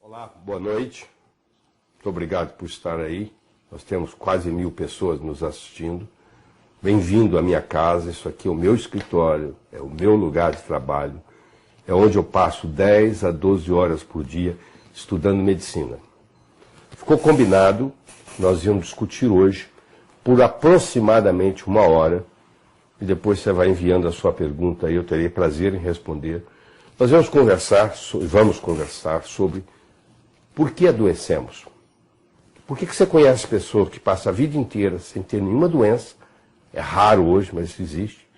Olá, boa noite. Muito obrigado por estar aí. Nós temos quase 1000 pessoas nos assistindo. Bem-vindo à minha casa. Isso aqui é o meu escritório, é o meu lugar de trabalho. É onde eu passo 10 a 12 horas por dia estudando medicina. Ficou combinado, nós íamos discutir hoje por aproximadamente 1 hora. E depois você vai enviando a sua pergunta e eu terei prazer em responder. Nós vamos conversar sobre por que adoecemos. Por que você conhece pessoas que passam a vida inteira sem ter nenhuma doença? É raro hoje, mas isso existe.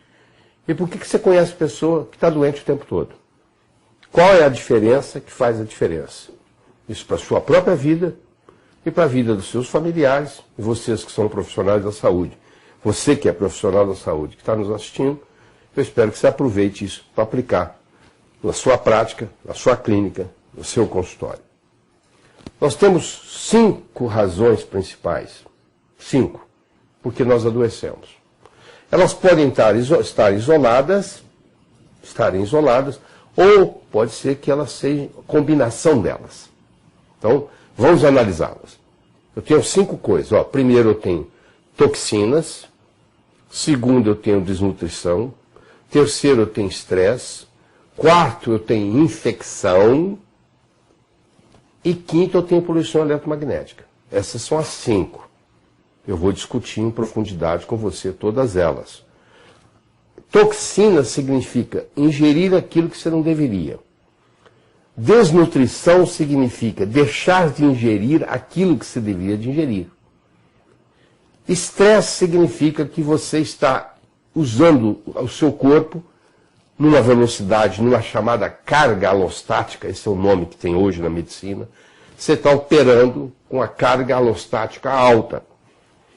E por que você conhece pessoa que está doente o tempo todo? Qual é a diferença que faz a diferença? Isso para a sua própria vida e para a vida dos seus familiares e vocês que são profissionais da saúde. Você que é profissional da saúde, que está nos assistindo, eu espero que você aproveite isso para aplicar na sua prática, na sua clínica, no seu consultório. Nós temos 5 razões principais. 5. Porque nós adoecemos. Elas podem estarem isoladas, ou pode ser que elas sejam a combinação delas. Então, vamos analisá-las. Eu tenho 5 coisas. Primeiro, eu tenho toxinas. Segundo, eu tenho desnutrição. Terceiro, eu tenho estresse. Quarto, eu tenho infecção. E quinto, eu tenho poluição eletromagnética. Essas são as 5. Eu vou discutir em profundidade com você todas elas. Toxina significa ingerir aquilo que você não deveria. Desnutrição significa deixar de ingerir aquilo que você deveria de ingerir. Estresse significa que você está usando o seu corpo numa velocidade, numa chamada carga alostática, esse é o nome que tem hoje na medicina, você está operando com a carga alostática alta.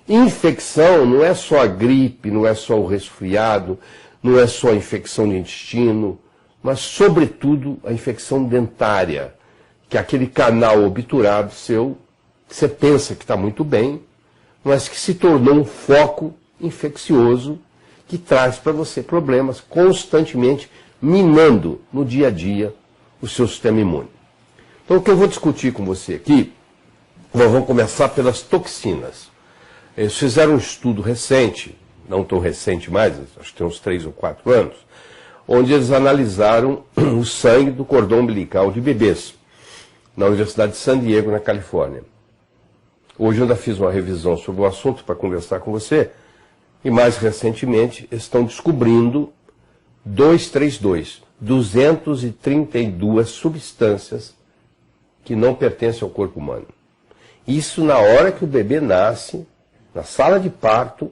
Infecção não é só a gripe, não é só o resfriado, não é só a infecção do intestino, mas, sobretudo, a infecção dentária, que é aquele canal obturado seu, que você pensa que está muito bem, mas que se tornou um foco infeccioso que traz para você problemas constantemente, minando no dia a dia o seu sistema imune. Então, o que eu vou discutir com você aqui, nós vamos começar pelas toxinas. Eles fizeram um estudo recente, não tão recente mais, acho que tem uns 3 ou 4 anos, onde eles analisaram o sangue do cordão umbilical de bebês, na Universidade de San Diego, na Califórnia. Hoje eu ainda fiz uma revisão sobre o assunto para conversar com você, e mais recentemente estão descobrindo 232 substâncias que não pertencem ao corpo humano. Isso na hora que o bebê nasce, na sala de parto,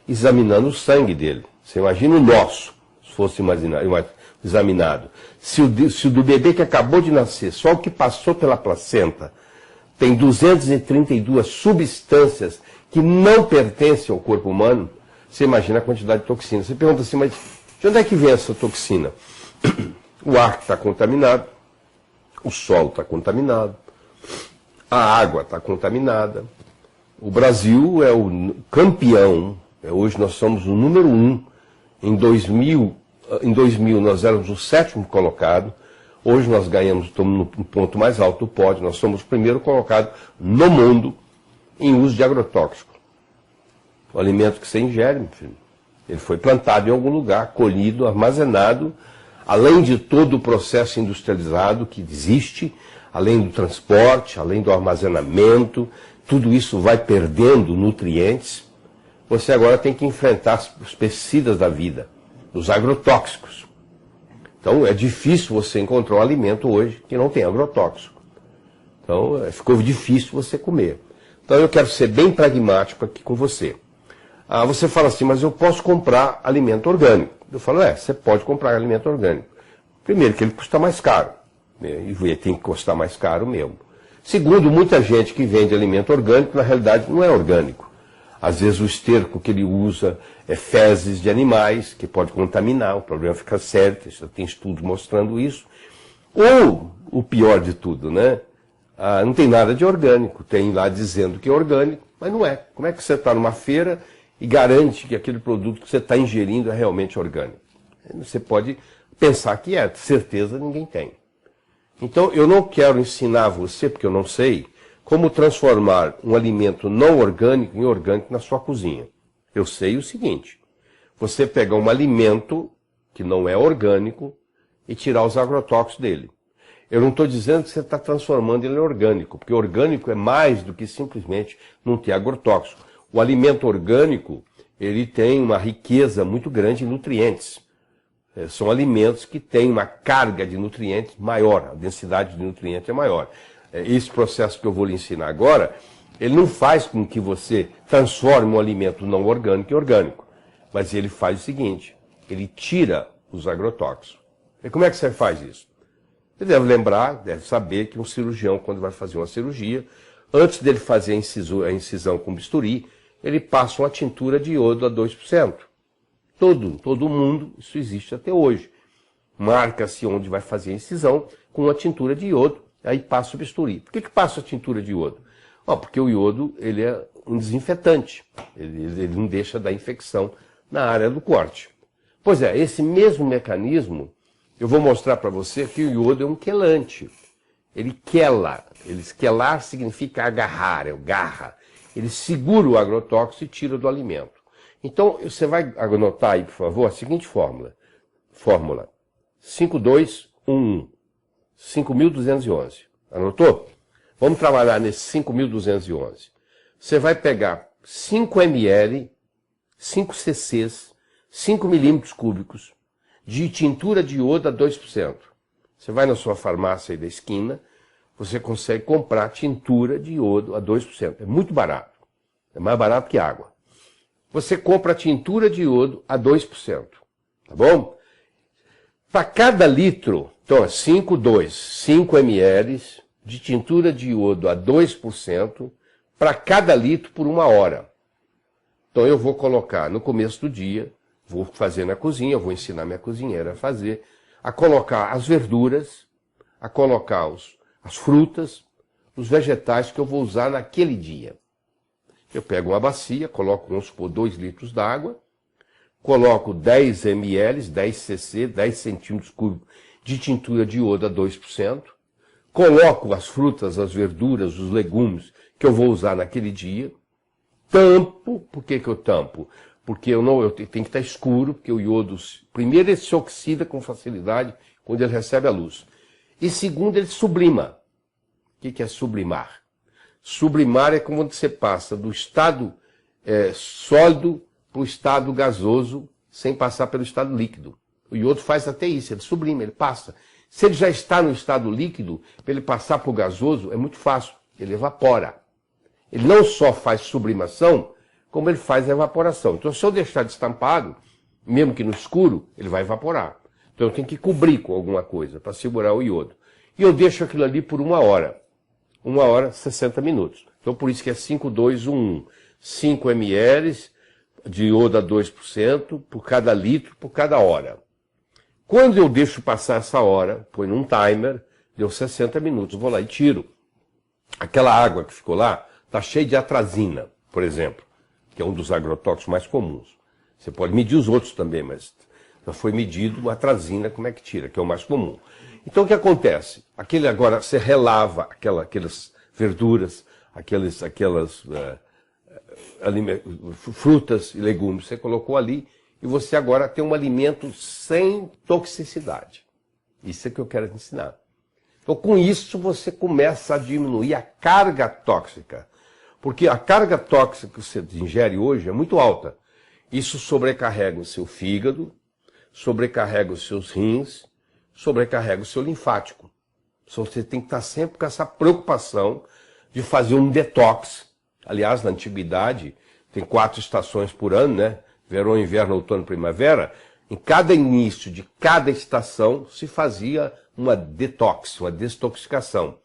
examinando o sangue dele. Você imagina o nosso, se fosse examinado. Se o do bebê que acabou de nascer, só o que passou pela placenta, tem 232 substâncias que não pertencem ao corpo humano, você imagina a quantidade de toxina. Você pergunta assim, mas de onde é que vem essa toxina? O ar está contaminado, o solo está contaminado, a água está contaminada. O Brasil é o campeão, hoje nós somos o número 1. Em 2000 nós éramos o 7º colocado, hoje nós ganhamos, estamos no ponto mais alto do pódio, nós somos o primeiro colocado no mundo em uso de agrotóxico. O alimento que você ingere, meu filho, ele foi plantado em algum lugar, colhido, armazenado, além de todo o processo industrializado que existe, além do transporte, além do armazenamento, tudo isso vai perdendo nutrientes. Você agora tem que enfrentar os pesticidas da vida, os agrotóxicos. Então é difícil você encontrar um alimento hoje que não tem agrotóxico. Então ficou difícil você comer. Então eu quero ser bem pragmático aqui com você. Você fala assim, mas eu posso comprar alimento orgânico. Eu falo, você pode comprar alimento orgânico. Primeiro, que ele custa mais caro. E tem que custar mais caro mesmo. Segundo, muita gente que vende alimento orgânico, na realidade, não é orgânico. Às vezes o esterco que ele usa é fezes de animais, que pode contaminar, o problema fica sério, já tem estudos mostrando isso. Ou, o pior de tudo, né? Não tem nada de orgânico. Tem lá dizendo que é orgânico, mas não é. Como é que você está numa feira e garante que aquele produto que você está ingerindo é realmente orgânico? Você pode pensar que é, certeza ninguém tem. Então, eu não quero ensinar você, porque eu não sei, como transformar um alimento não orgânico em orgânico na sua cozinha. Eu sei o seguinte: você pegar um alimento que não é orgânico e tirar os agrotóxicos dele. Eu não estou dizendo que você está transformando ele em orgânico, porque orgânico é mais do que simplesmente não ter agrotóxico. O alimento orgânico, ele tem uma riqueza muito grande em nutrientes. São alimentos que têm uma carga de nutrientes maior, a densidade de nutrientes é maior. Esse processo que eu vou lhe ensinar agora, ele não faz com que você transforme um alimento não orgânico em orgânico, mas ele faz o seguinte: ele tira os agrotóxicos. E como é que você faz isso? Você deve lembrar, deve saber que um cirurgião, quando vai fazer uma cirurgia, antes dele fazer a incisão com bisturi, ele passa uma tintura de iodo a 2%. Todo mundo, isso existe até hoje. Marca-se onde vai fazer a incisão com uma tintura de iodo, aí passa o bisturi. Por que passa a tintura de iodo? Porque o iodo ele é um desinfetante, ele não deixa dar infecção na área do corte. Pois é, esse mesmo mecanismo, eu vou mostrar para você que o iodo é um quelante. Ele quela. Quelar significa agarrar, é o garra. Ele segura o agrotóxico e tira do alimento. Então, você vai anotar aí, por favor, a seguinte fórmula. Fórmula 5211. 5.211. Anotou? Vamos trabalhar nesse 5.211. Você vai pegar 5 ml, 5 cc's, 5 milímetros cúbicos de tintura de iodo a 2%. Você vai na sua farmácia aí da esquina, você consegue comprar tintura de iodo a 2%. É muito barato. É mais barato que água. Você compra a tintura de iodo a 2%. Tá bom? Para cada litro, então 5 ml de tintura de iodo a 2% para cada litro por 1 hora. Então eu vou colocar no começo do dia, vou fazer na cozinha, vou ensinar minha cozinheira a fazer, a colocar as verduras, a colocar as frutas, os vegetais que eu vou usar naquele dia. Eu pego uma bacia, coloco, vamos supor, 2 litros d'água, coloco 10 ml, 10 cc, 10 centímetros cúbicos de tintura de iodo a 2%, coloco as frutas, as verduras, os legumes que eu vou usar naquele dia, tampo. Por que eu tampo? Porque eu tenho que estar escuro, porque o iodo, primeiro, ele se oxida com facilidade quando ele recebe a luz. E segundo, ele sublima. O que é sublimar? Sublimar é quando você passa do estado sólido para o estado gasoso, sem passar pelo estado líquido. O iodo faz até isso, ele sublima, ele passa. Se ele já está no estado líquido, para ele passar para o gasoso, é muito fácil, ele evapora. Ele não só faz sublimação, como ele faz a evaporação. Então, se eu deixar destampado, mesmo que no escuro, ele vai evaporar. Então, eu tenho que cobrir com alguma coisa para segurar o iodo. E eu deixo aquilo ali por 1 hora. 1 hora, 60 minutos. Então, por isso que é 5211. 5 ml de iodo a 2% por cada litro, por cada hora. Quando eu deixo passar essa hora, põe num timer, deu 60 minutos, eu vou lá e tiro. Aquela água que ficou lá está cheia de atrazina, por exemplo, que é um dos agrotóxicos mais comuns. Você pode medir os outros também, mas já foi medido a atrazina, como é que tira, que é o mais comum. Então o que acontece? Agora você relava aquelas verduras, aquelas frutas e legumes, você colocou ali e você agora tem um alimento sem toxicidade. Isso é que eu quero te ensinar. Então, com isso, você começa a diminuir a carga tóxica. Porque a carga tóxica que você ingere hoje é muito alta. Isso sobrecarrega o seu fígado, sobrecarrega os seus rins, sobrecarrega o seu linfático. Então, você tem que estar sempre com essa preocupação de fazer um detox. Aliás, na antiguidade, tem 4 estações por ano, né? Verão, inverno, outono, primavera. Em cada início de cada estação se fazia uma detox, uma desintoxicação.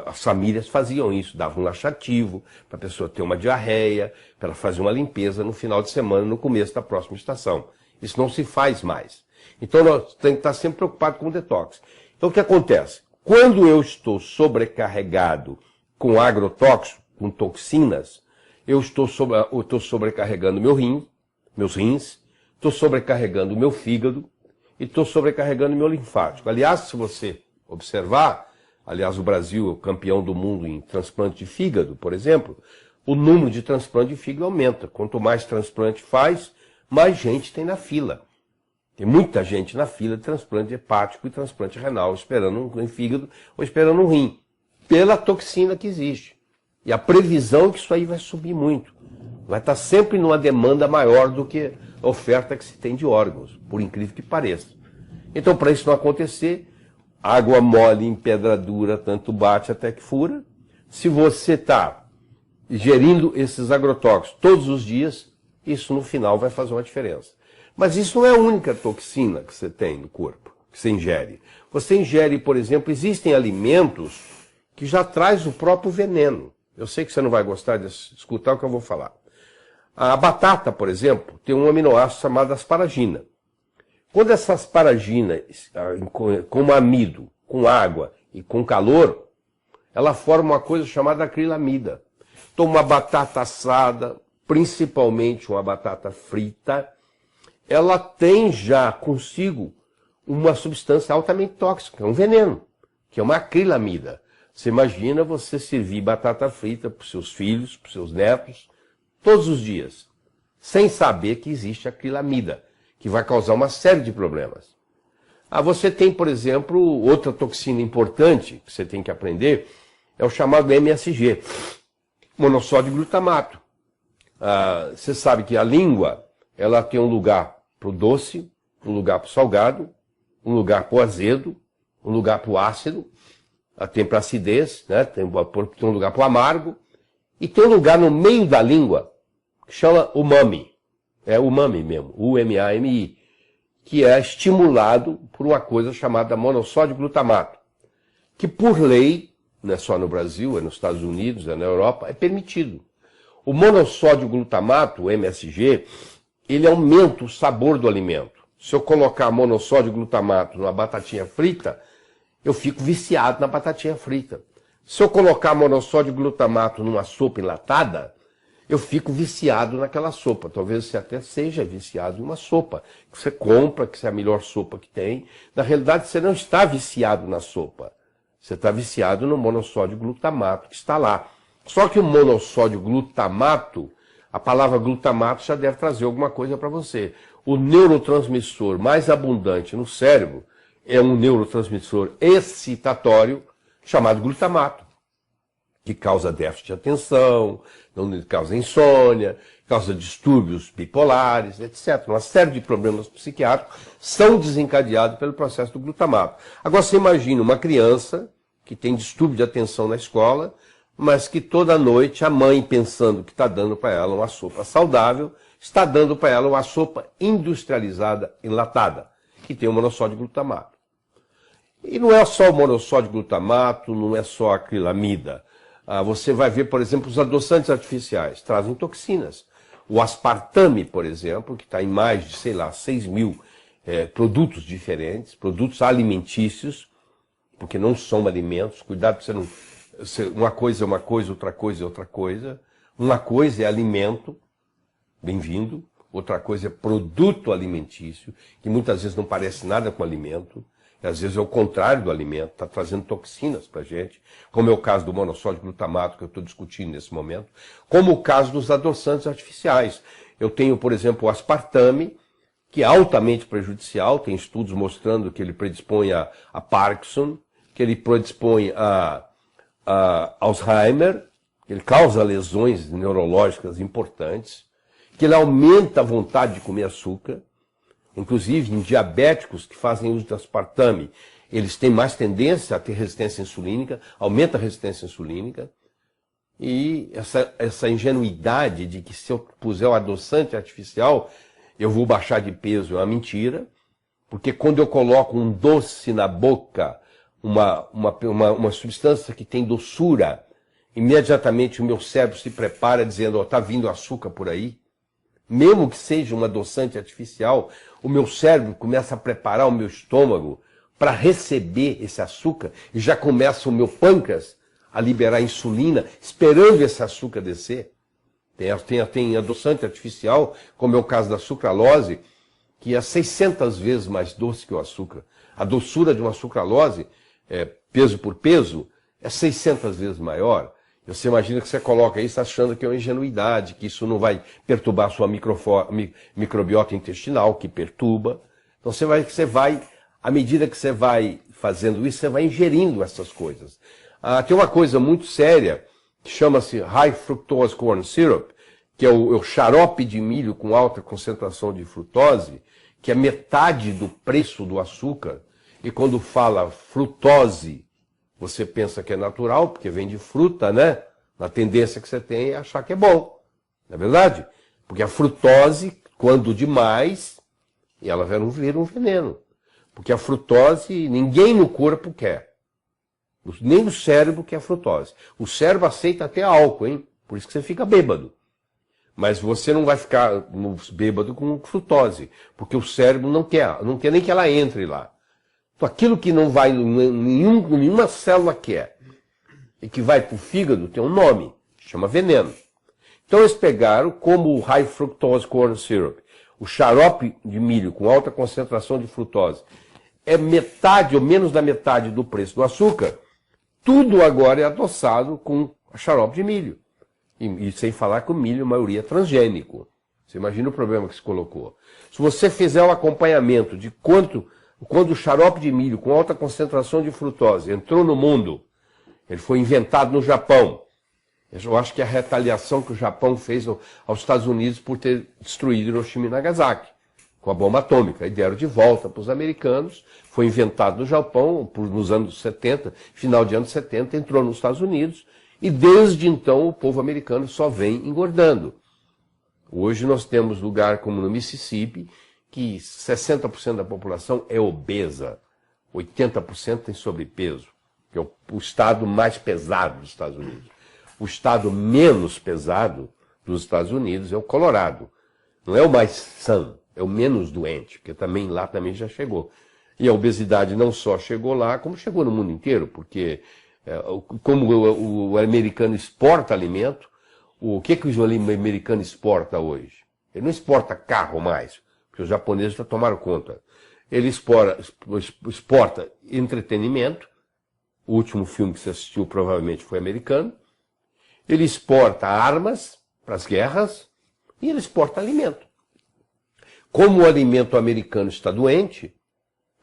As famílias faziam isso, davam um laxativo para a pessoa ter uma diarreia, para ela fazer uma limpeza no final de semana, no começo da próxima estação. Isso não se faz mais. Então nós temos que estar sempre preocupados com o detox. Então o que acontece? Quando eu estou sobrecarregado com agrotóxico, com toxinas, eu estou sobrecarregando meus rins, estou sobrecarregando o meu fígado e estou sobrecarregando o meu linfático. Aliás, se você observar, aliás, o Brasil é o campeão do mundo em transplante de fígado, por exemplo, o número de transplante de fígado aumenta. Quanto mais transplante faz, mais gente tem na fila. Tem muita gente na fila de transplante hepático e transplante renal, esperando um fígado ou esperando um rim, pela toxina que existe. E a previsão é que isso aí vai subir muito. Vai estar sempre numa demanda maior do que a oferta que se tem de órgãos, por incrível que pareça. Então, para isso não acontecer, água mole em pedra dura, tanto bate até que fura. Se você está ingerindo esses agrotóxicos todos os dias, isso no final vai fazer uma diferença. Mas isso não é a única toxina que você tem no corpo, que você ingere. Você ingere, por exemplo, existem alimentos que já traz o próprio veneno. Eu sei que você não vai gostar de escutar o que eu vou falar. A batata, por exemplo, tem um aminoácido chamado asparagina. Quando essa asparagina, com amido, com água e com calor, ela forma uma coisa chamada acrilamida. Então, uma batata assada, principalmente uma batata frita, ela tem já consigo uma substância altamente tóxica, um veneno, que é uma acrilamida. Você imagina você servir batata frita para os seus filhos, para os seus netos, todos os dias, sem saber que existe acrilamida, que vai causar uma série de problemas. Você tem, por exemplo, outra toxina importante que você tem que aprender, é o chamado MSG, monossódio glutamato. Você sabe que a língua, ela tem um lugar para o doce, um lugar para o salgado, um lugar para o azedo, um lugar para o ácido, tem para a acidez, né? Tem um lugar para o amargo, e tem um lugar no meio da língua que chama umami. É umami mesmo, U-M-A-M-I, que é estimulado por uma coisa chamada monossódio glutamato, que por lei, não é só no Brasil, é nos Estados Unidos, é na Europa, é permitido. O monossódio glutamato, o MSG, ele aumenta o sabor do alimento. Se eu colocar monossódio glutamato numa batatinha frita, eu fico viciado na batatinha frita. Se eu colocar monossódio glutamato numa sopa enlatada, eu fico viciado naquela sopa. Talvez você até seja viciado em uma sopa que você compra, que é a melhor sopa que tem. Na realidade, você não está viciado na sopa. Você está viciado no monossódio glutamato que está lá. Só que o monossódio glutamato, a palavra glutamato já deve trazer alguma coisa para você. O neurotransmissor mais abundante no cérebro é um neurotransmissor excitatório chamado glutamato, que causa déficit de atenção, causa insônia, causa distúrbios bipolares, etc. Uma série de problemas psiquiátricos são desencadeados pelo processo do glutamato. Agora você imagina uma criança que tem distúrbio de atenção na escola, mas que toda noite a mãe, pensando que está dando para ela uma sopa saudável, está dando para ela uma sopa industrializada, enlatada, que tem o monossódio glutamato. E não é só o monossódio glutamato, não é só a acrilamida. Você vai ver, por exemplo, os adoçantes artificiais, trazem toxinas. O aspartame, por exemplo, que está em mais de, 6 mil produtos diferentes, produtos alimentícios, porque não são alimentos, cuidado para você não... Uma coisa é uma coisa, outra coisa é outra coisa. Uma coisa é alimento, bem-vindo. Outra coisa é produto alimentício, que muitas vezes não parece nada com alimento. E às vezes é o contrário do alimento, está trazendo toxinas para a gente, como é o caso do monossódio glutamato que eu estou discutindo nesse momento, como o caso dos adoçantes artificiais. Eu tenho, por exemplo, o aspartame, que é altamente prejudicial, tem estudos mostrando que ele predispõe a Parkinson, que ele predispõe a Alzheimer, que ele causa lesões neurológicas importantes, que ele aumenta a vontade de comer açúcar. Inclusive, em diabéticos que fazem uso de aspartame, eles têm mais tendência a ter resistência insulínica, aumenta a resistência insulínica. E essa ingenuidade de que se eu puser um adoçante artificial, eu vou baixar de peso é uma mentira. Porque quando eu coloco um doce na boca, uma substância que tem doçura, imediatamente o meu cérebro se prepara dizendo, está vindo açúcar por aí. Mesmo que seja um adoçante artificial, o meu cérebro começa a preparar o meu estômago para receber esse açúcar e já começa o meu pâncreas a liberar insulina, esperando esse açúcar descer. Tem adoçante artificial, como é o caso da sucralose, que é 600 vezes mais doce que o açúcar. A doçura de uma sucralose peso por peso, é 600 vezes maior. Você imagina que você coloca isso achando que é uma ingenuidade, que isso não vai perturbar a sua microbiota intestinal, que perturba. Então você vai, à medida que você vai fazendo isso, você vai ingerindo essas coisas. Tem uma coisa muito séria, que chama-se High Fructose Corn Syrup, que é o xarope de milho com alta concentração de frutose, que é metade do preço do açúcar. E quando fala frutose, você pensa que é natural, porque vem de fruta, né? A tendência que você tem é achar que é bom. Não é verdade? Porque a frutose, quando demais, ela vira um veneno. Porque a frutose, ninguém no corpo quer. Nem o cérebro quer frutose. O cérebro aceita até álcool, hein? Por isso que você fica bêbado. Mas você não vai ficar bêbado com frutose, porque o cérebro não quer nem que ela entre lá. Então, aquilo que não vai, nenhuma célula quer, e que vai para o fígado, tem um nome, chama veneno. Então eles pegaram, como o High Fructose Corn Syrup, o xarope de milho com alta concentração de frutose, é metade ou menos da metade do preço do açúcar, tudo agora é adoçado com xarope de milho. E sem falar que o milho, a maioria, é transgênico. Você imagina o problema que se colocou. Se você fizer um acompanhamento de quando o xarope de milho com alta concentração de frutose entrou no mundo, ele foi inventado no Japão. Eu acho que é a retaliação que o Japão fez aos Estados Unidos por ter destruído Hiroshima e Nagasaki com a bomba atômica. E deram de volta para os americanos. Foi inventado no Japão nos anos 70, final de anos 70, entrou nos Estados Unidos. E desde então o povo americano só vem engordando. Hoje nós temos lugar como no Mississippi, que 60% da população é obesa, 80% tem sobrepeso, que é o estado mais pesado dos Estados Unidos. O estado menos pesado dos Estados Unidos é o Colorado. Não é o mais são, é o menos doente, porque lá também já chegou. E a obesidade não só chegou lá, como chegou no mundo inteiro, porque como o americano exporta alimento, o que o americano exporta hoje? Ele não exporta carro mais, porque os japoneses já tomaram conta. Ele exporta entretenimento, o último filme que você assistiu provavelmente foi americano, ele exporta armas para as guerras e ele exporta alimento. Como o alimento americano está doente,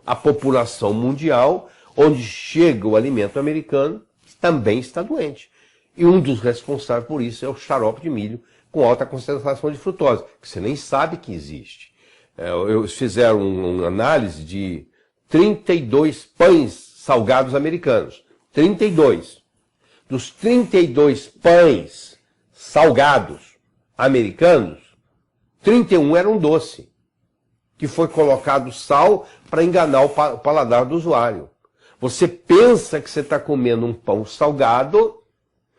a população mundial, onde chega o alimento americano, também está doente. E um dos responsáveis por isso é o xarope de milho com alta concentração de frutose, que você nem sabe que existe. Eles fizeram uma análise de 32 pães salgados americanos. 32. Dos 32 pães salgados americanos, 31 eram doce, que foi colocado sal para enganar o paladar do usuário. Você pensa que você está comendo um pão salgado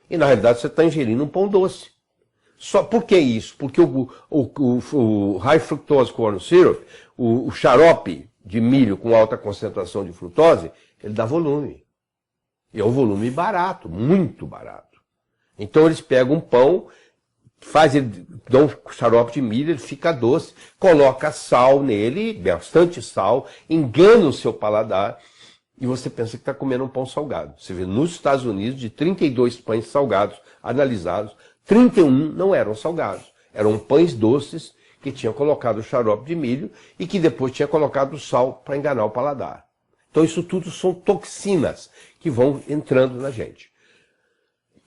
e, na realidade, você está ingerindo um pão doce. Só por que isso? Porque o High Fructose Corn Syrup, o xarope de milho com alta concentração de frutose, ele dá volume. E é um volume barato, muito barato. Então eles pegam um pão, dão um xarope de milho, ele fica doce, coloca sal nele, bastante sal, engana o seu paladar, e você pensa que está comendo um pão salgado. Você vê, nos Estados Unidos, de 32 pães salgados analisados, 31 não eram salgados. Eram pães doces que tinham colocado xarope de milho e que depois tinha colocado sal para enganar o paladar. Então isso tudo são toxinas que vão entrando na gente.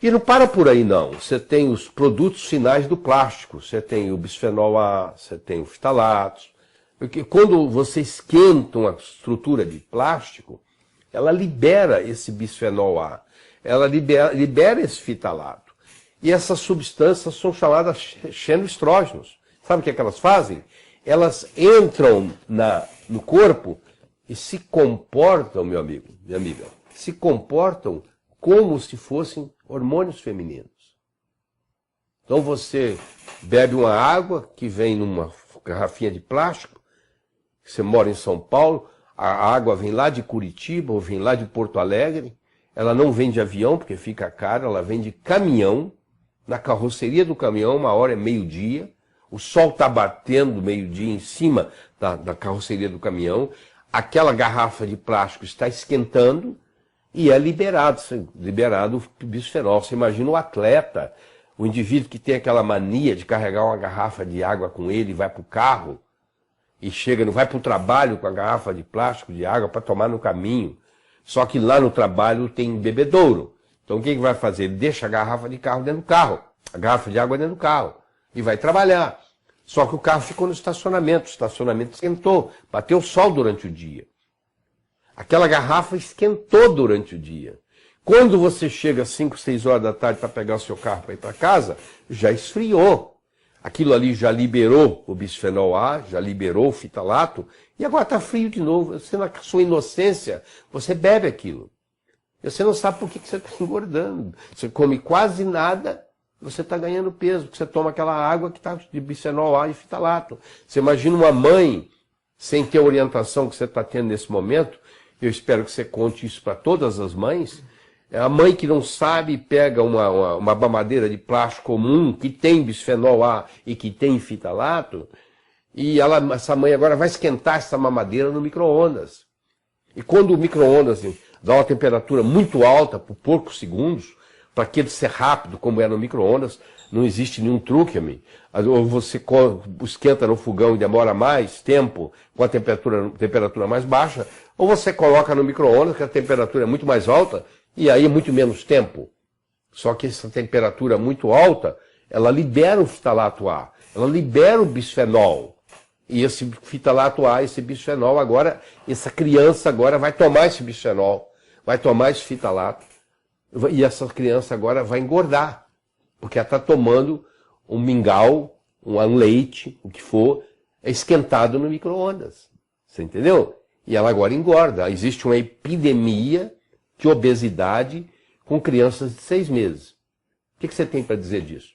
E não para por aí não. Você tem os produtos finais do plástico. Você tem o bisfenol A, você tem os ftalatos. Porque quando você esquenta uma estrutura de plástico, ela libera esse bisfenol A, ela libera esse fitalato. E essas substâncias são chamadas xenoestrógenos. Sabe o que é que elas fazem? Elas entram no corpo e se comportam, meu amigo, minha amiga, se comportam como se fossem hormônios femininos. Então você bebe uma água que vem numa garrafinha de plástico, você mora em São Paulo, a água vem lá de Curitiba ou vem lá de Porto Alegre, ela não vem de avião porque fica caro, ela vem de caminhão, na carroceria do caminhão, uma hora é meio-dia, o sol está batendo meio-dia em cima da carroceria do caminhão, aquela garrafa de plástico está esquentando, E é liberado o bisfenol. Você imagina o atleta, o indivíduo que tem aquela mania de carregar uma garrafa de água com ele e vai para o carro, e chega, não vai para o trabalho com a garrafa de plástico de água para tomar no caminho. Só que lá no trabalho tem bebedouro. Então o que ele vai fazer? Ele deixa a garrafa de carro dentro do carro, a garrafa de água dentro do carro, e vai trabalhar. Só que o carro ficou no estacionamento, o estacionamento esquentou, bateu sol durante o dia. Aquela garrafa esquentou durante o dia. Quando você chega às 5, 6 horas da tarde para pegar o seu carro para ir para casa, já esfriou. Aquilo ali já liberou o bisfenol A, já liberou o fitalato, e agora está frio de novo. Você, na sua inocência, você bebe aquilo. E você não sabe por que você está engordando. Você come quase nada, você está ganhando peso, porque você toma aquela água que está de bisfenol A e fitalato. Você imagina uma mãe, sem ter a orientação que você está tendo nesse momento, eu espero que você conte isso para todas as mães. A mãe que não sabe pega uma mamadeira de plástico comum que tem bisfenol A e que tem fitalato, e essa mãe agora vai esquentar essa mamadeira no micro-ondas. E quando o micro-ondas dá uma temperatura muito alta por poucos segundos, para aquele ser rápido como é no micro-ondas, não existe nenhum truque, amigo. Ou você esquenta no fogão e demora mais tempo com a temperatura mais baixa, ou você coloca no micro-ondas que a temperatura é muito mais alta e aí muito menos tempo. Só que essa temperatura muito alta, ela libera o fitalato A, ela libera o bisfenol. E esse fitalato A, esse bisfenol agora, essa criança agora vai tomar esse bisfenol, vai tomar esse fitalato, e essa criança agora vai engordar, porque ela está tomando um mingau, um leite, o que for, esquentado no micro-ondas. Você entendeu? E ela agora engorda. Existe uma epidemia de obesidade com crianças de 6 meses. O que você tem para dizer disso?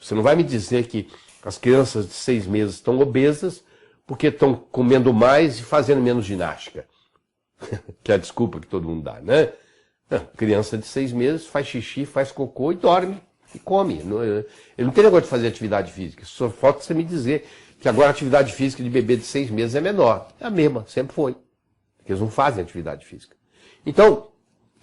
Você não vai me dizer que as crianças de 6 meses estão obesas porque estão comendo mais e fazendo menos ginástica. Que é a desculpa que todo mundo dá, né? Não, criança de 6 meses faz xixi, faz cocô e dorme e come. Ele não tem negócio de fazer atividade física. Só falta você me dizer que agora a atividade física de bebê de 6 meses é menor. É a mesma, sempre foi. Porque eles não fazem atividade física. Então,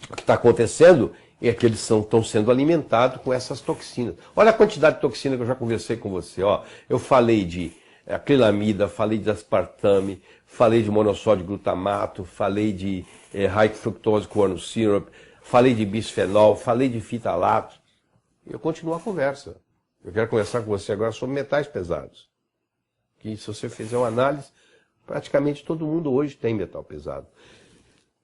o que está acontecendo é que eles estão sendo alimentados com essas toxinas. Olha a quantidade de toxina que eu já conversei com você. Ó. Eu falei de acrilamida, falei de aspartame, falei de monossódio glutamato, falei de high fructose corn syrup, falei de bisfenol, falei de fitalato. Eu continuo a conversa. Eu quero conversar com você agora sobre metais pesados. Que se você fizer uma análise, praticamente todo mundo hoje tem metal pesado.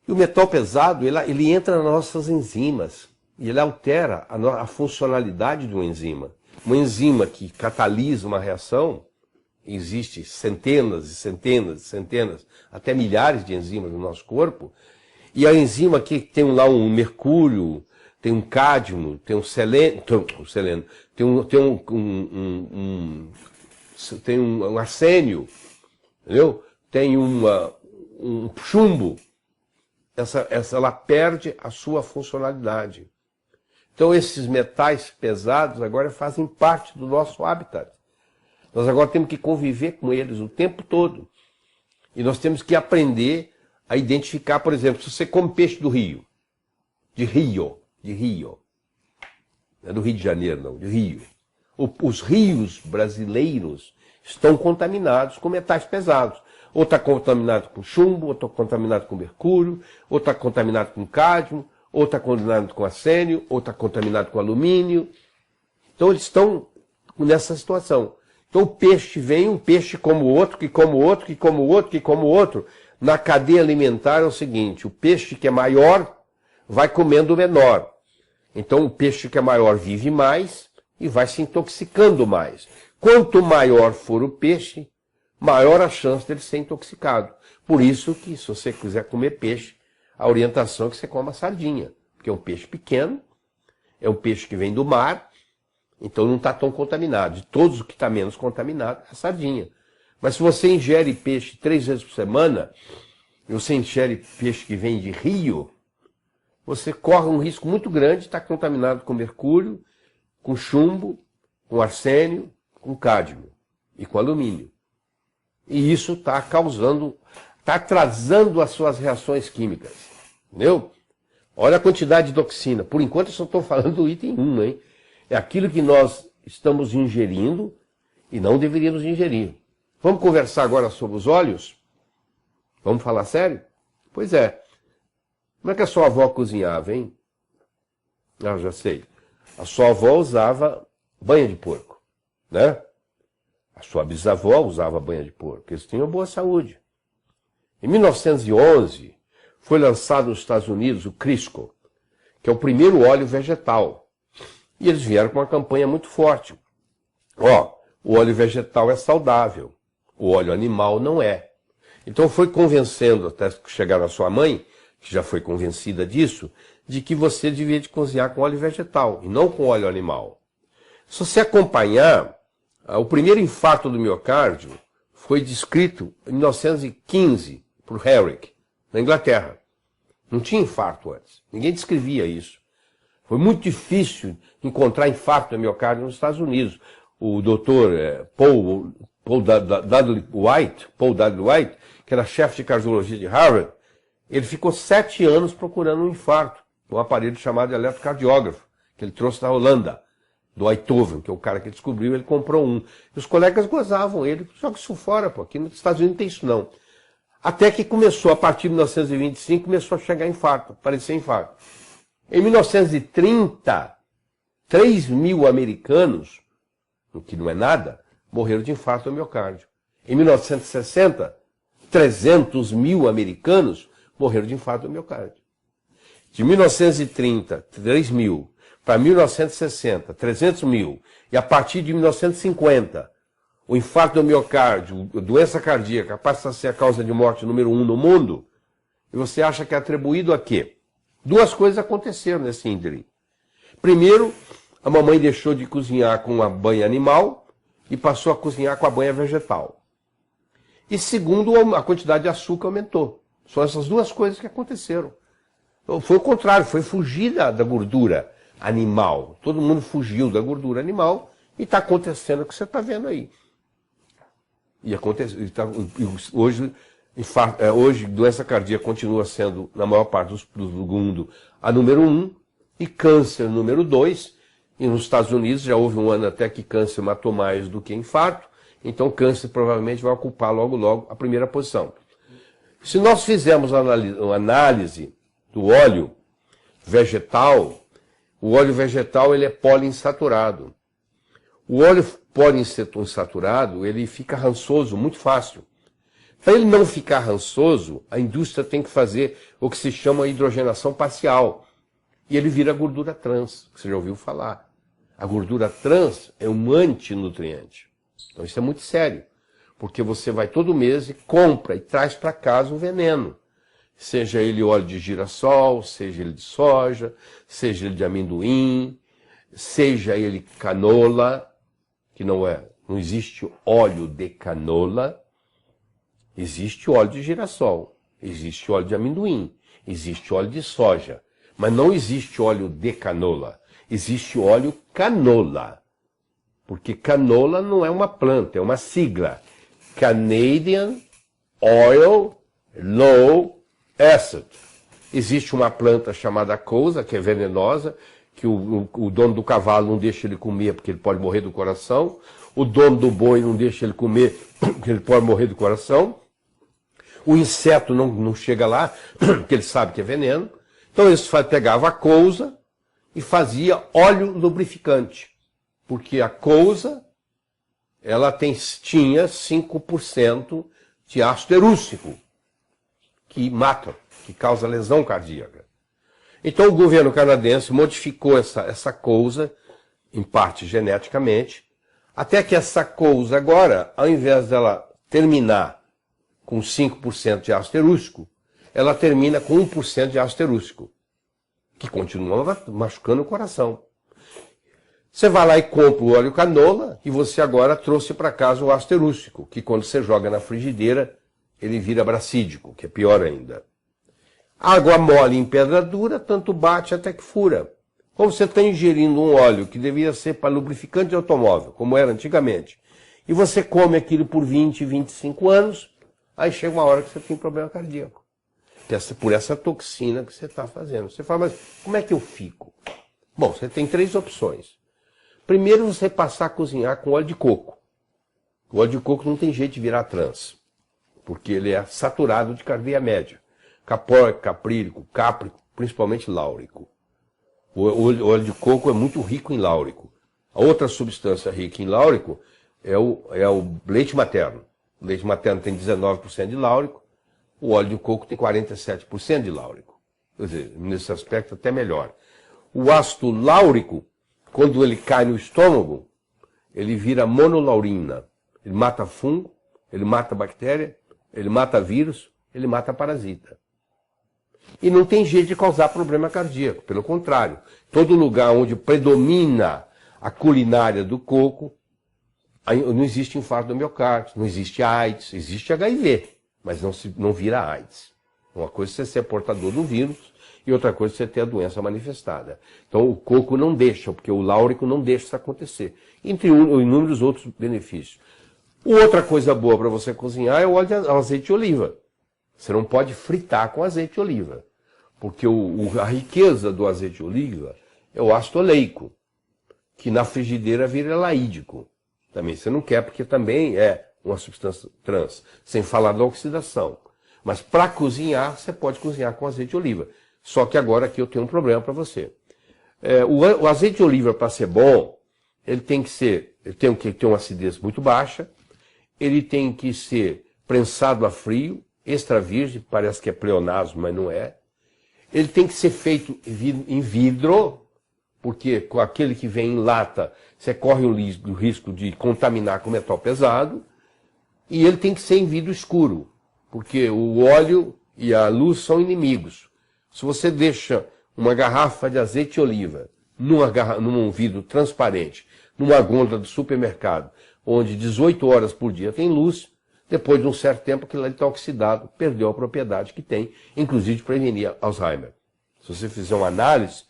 E o metal pesado, ele entra nas nossas enzimas. E ele altera a funcionalidade de uma enzima. Uma enzima que catalisa uma reação, existe centenas e centenas e centenas, até milhares de enzimas no nosso corpo. E a enzima que tem lá um mercúrio, tem um cádmio, tem um selênio, tem um arsênio, entendeu? Tem um chumbo. Ela perde a sua funcionalidade. Então esses metais pesados agora fazem parte do nosso habitat. Nós agora temos que conviver com eles o tempo todo. E nós temos que aprender a identificar, por exemplo, se você come peixe do Rio, de Rio, não é do Rio de Janeiro, não, de Rio. Os rios brasileiros estão contaminados com metais pesados. Ou está contaminado com chumbo, ou está contaminado com mercúrio, ou está contaminado com cádmio, ou está contaminado com arsênio, ou está contaminado com alumínio. Então eles estão nessa situação. Então o peixe vem, um peixe como o outro, que como o outro, que como o outro, que como o outro. Na cadeia alimentar é o seguinte, o peixe que é maior vai comendo o menor. Então o peixe que é maior vive mais e vai se intoxicando mais. Quanto maior for o peixe, maior a chance dele ser intoxicado. Por isso que, se você quiser comer peixe, a orientação é que você coma sardinha. Porque é um peixe pequeno, é um peixe que vem do mar, então não está tão contaminado. De todos o que está menos contaminado é a sardinha. Mas se você ingere peixe 3 vezes por semana, e você ingere peixe que vem de rio, você corre um risco muito grande de estar contaminado com mercúrio, com chumbo, com arsênio, com cádmio e com alumínio. E isso está causando, está atrasando as suas reações químicas. Entendeu? Olha a quantidade de toxina. Por enquanto eu só estou falando do item 1, hein? É aquilo que nós estamos ingerindo e não deveríamos ingerir. Vamos conversar agora sobre os óleos? Vamos falar sério? Pois é. Como é que a sua avó cozinhava, hein? Ah, já sei. A sua avó usava banha de porco, né? A sua bisavó usava banha de porco. Eles tinham boa saúde. Em 1911, foi lançado nos Estados Unidos o Crisco, que é o primeiro óleo vegetal. E eles vieram com uma campanha muito forte. Ó, o óleo vegetal é saudável, o óleo animal não é. Então foi convencendo, até chegar na sua mãe, que já foi convencida disso, de que você devia de cozinhar com óleo vegetal e não com óleo animal. Se você acompanhar, o primeiro infarto do miocárdio foi descrito em 1915 por Herrick, na Inglaterra. Não tinha infarto antes, ninguém descrevia isso. Foi muito difícil encontrar infarto do miocárdio nos Estados Unidos. O doutor Paul W. White, que era chefe de cardiologia de Harvard, ele ficou 7 anos procurando um infarto, um aparelho chamado eletrocardiógrafo, que ele trouxe da Holanda, do Einthoven, que é o cara que descobriu, ele comprou um. E os colegas gozavam ele, joga isso fora, pô, aqui nos Estados Unidos não tem isso não. Até que começou, a partir de 1925, começou a chegar infarto, aparecer infarto. Em 1930, 3 mil americanos, o que não é nada, morreram de infarto ao miocárdio. Em 1960, 300 mil americanos morreram de infarto ao miocárdio. De 1930, 3 mil, para 1960, 300 mil, e a partir de 1950, o infarto do miocárdio, a doença cardíaca, passa a ser a causa de morte número 1 no mundo, e você acha que é atribuído a quê? 2 coisas aconteceram nesse ínterim. Primeiro, a mamãe deixou de cozinhar com a banha animal e passou a cozinhar com a banha vegetal. E segundo, a quantidade de açúcar aumentou. São essas 2 coisas que aconteceram. Foi o contrário, foi fugir da gordura animal. Todo mundo fugiu da gordura animal e está acontecendo o que você está vendo aí. E acontece, hoje, doença cardíaca continua sendo, na maior parte do mundo, a número 1, e câncer número 2. E nos Estados Unidos já houve um ano até que câncer matou mais do que infarto, então câncer provavelmente vai ocupar logo logo a primeira posição. Se nós fizermos uma análise do óleo vegetal, o óleo vegetal ele é poliinsaturado. O óleo poliinsaturado ele fica rançoso muito fácil. Para ele não ficar rançoso, a indústria tem que fazer o que se chama hidrogenação parcial. E ele vira gordura trans, que você já ouviu falar. A gordura trans é um antinutriente. Então isso é muito sério. Porque você vai todo mês e compra e traz para casa um veneno. Seja ele óleo de girassol, seja ele de soja, seja ele de amendoim, seja ele canola, que não existe óleo de canola, existe óleo de girassol, existe óleo de amendoim, existe óleo de soja, mas não existe óleo de canola, existe óleo canola, porque canola não é uma planta, é uma sigla, Canadian Oil Low Acid. Existe uma planta chamada cousa, que é venenosa, que o dono do cavalo não deixa ele comer porque ele pode morrer do coração, o dono do boi não deixa ele comer porque ele pode morrer do coração, o inseto não chega lá porque ele sabe que é veneno. Então eles pegavam a cousa e fazia óleo lubrificante, porque a cousa ela tinha 5% de ácido erústico, que mata, que causa lesão cardíaca. Então o governo canadense modificou essa cousa, em parte geneticamente, até que essa cousa agora, ao invés dela terminar com 5% de ácido erústico, ela termina com 1% de ácido erústico, que continua machucando o coração. Você vai lá e compra o óleo canola e você agora trouxe para casa o ácido erústico, que quando você joga na frigideira, ele vira bracídico, que é pior ainda. Água mole em pedra dura, tanto bate até que fura. Como você está ingerindo um óleo que devia ser para lubrificante de automóvel, como era antigamente, e você come aquilo por 20, 25 anos, aí chega uma hora que você tem problema cardíaco. por essa toxina que você está fazendo. Você fala, mas como é que eu fico? Bom, você tem 3 opções. Primeiro, você passar a cozinhar com óleo de coco. O óleo de coco não tem jeito de virar trans, porque ele é saturado de cadeia média. Capórico, caprílico, cáprico, principalmente láurico. O óleo de coco é muito rico em láurico. A outra substância rica em láurico é o leite materno. O leite materno tem 19% de láurico, o óleo de coco tem 47% de láurico. Quer dizer, nesse aspecto até melhor. O ácido láurico, quando ele cai no estômago, ele vira monolaurina. Ele mata fungo, ele mata bactéria, ele mata vírus, ele mata parasita. E não tem jeito de causar problema cardíaco, pelo contrário. Todo lugar onde predomina a culinária do coco, não existe infarto do miocárdio, não existe AIDS, existe HIV, mas não vira AIDS. Uma coisa é você ser portador do vírus e outra coisa é você ter a doença manifestada. Então o coco não deixa, porque o láurico não deixa isso acontecer. Entre inúmeros outros benefícios. Outra coisa boa para você cozinhar é o azeite de oliva. Você não pode fritar com azeite de oliva, porque a riqueza do azeite de oliva é o ácido oleico, que na frigideira vira laídico. Também você não quer, porque também é uma substância trans, sem falar da oxidação. Mas para cozinhar, você pode cozinhar com azeite de oliva. Só que agora aqui eu tenho um problema para você. O azeite de oliva, para ser bom, ele tem que ter uma acidez muito baixa, ele tem que ser prensado a frio, extra virgem, parece que é pleonasmo, mas não é. Ele tem que ser feito em vidro, porque com aquele que vem em lata, você corre o risco de contaminar com metal pesado. E ele tem que ser em vidro escuro, porque o óleo e a luz são inimigos. Se você deixa uma garrafa de azeite de oliva num vidro transparente, numa gôndola do supermercado, onde 18 horas por dia tem luz, depois de um certo tempo aquilo ali está oxidado, perdeu a propriedade que tem, inclusive de prevenir Alzheimer. Se você fizer uma análise,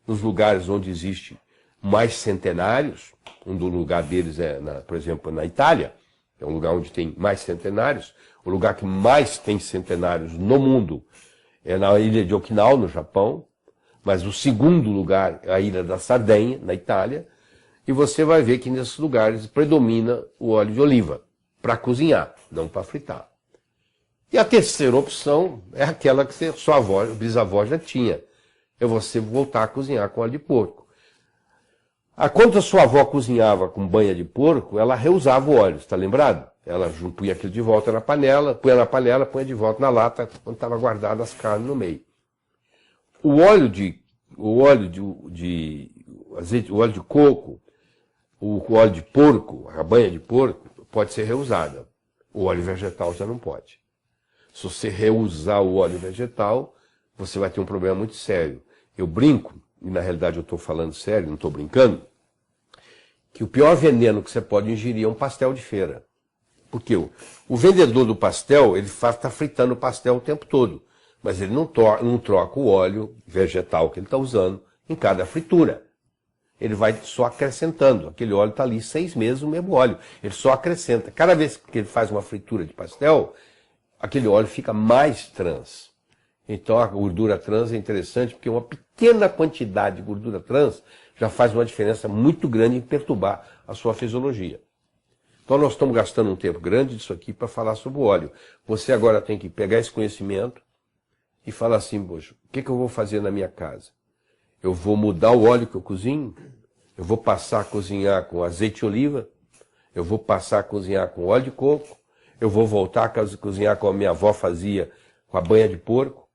nos lugares onde existe mais centenários, um do lugar deles é, por exemplo, na Itália, é um lugar onde tem mais centenários, o lugar que mais tem centenários no mundo é na ilha de Okinawa, no Japão, mas o segundo lugar é a ilha da Sardenha, na Itália, e você vai ver que nesses lugares predomina o óleo de oliva, para cozinhar, não para fritar. E a terceira opção é aquela que sua avó, bisavó já tinha, é você voltar a cozinhar com óleo de porco. Quando a sua avó cozinhava com banha de porco, ela reusava o óleo, está lembrado? Ela punha aquilo de volta na panela, punha de volta na lata, quando estava guardado as carnes no meio. O óleo de coco, o óleo de porco, a banha de porco, pode ser reusada. O óleo vegetal já não pode. Se você reusar o óleo vegetal, você vai ter um problema muito sério. Eu brinco, e na realidade eu estou falando sério, não estou brincando, que o pior veneno que você pode ingerir é um pastel de feira. Porque o vendedor do pastel, ele está fritando o pastel o tempo todo, mas ele não troca o óleo vegetal que ele está usando em cada fritura. Ele vai só acrescentando. Aquele óleo está ali 6 meses, o mesmo óleo. Ele só acrescenta. Cada vez que ele faz uma fritura de pastel, aquele óleo fica mais trans. Então a gordura trans é interessante porque uma pequena quantidade de gordura trans já faz uma diferença muito grande em perturbar a sua fisiologia. Então nós estamos gastando um tempo grande disso aqui para falar sobre o óleo. Você agora tem que pegar esse conhecimento e falar assim, poxa, o que eu vou fazer na minha casa? Eu vou mudar o óleo que eu cozinho? Eu vou passar a cozinhar com azeite de oliva? Eu vou passar a cozinhar com óleo de coco? Eu vou voltar a cozinhar como a minha avó fazia, com a banha de porco?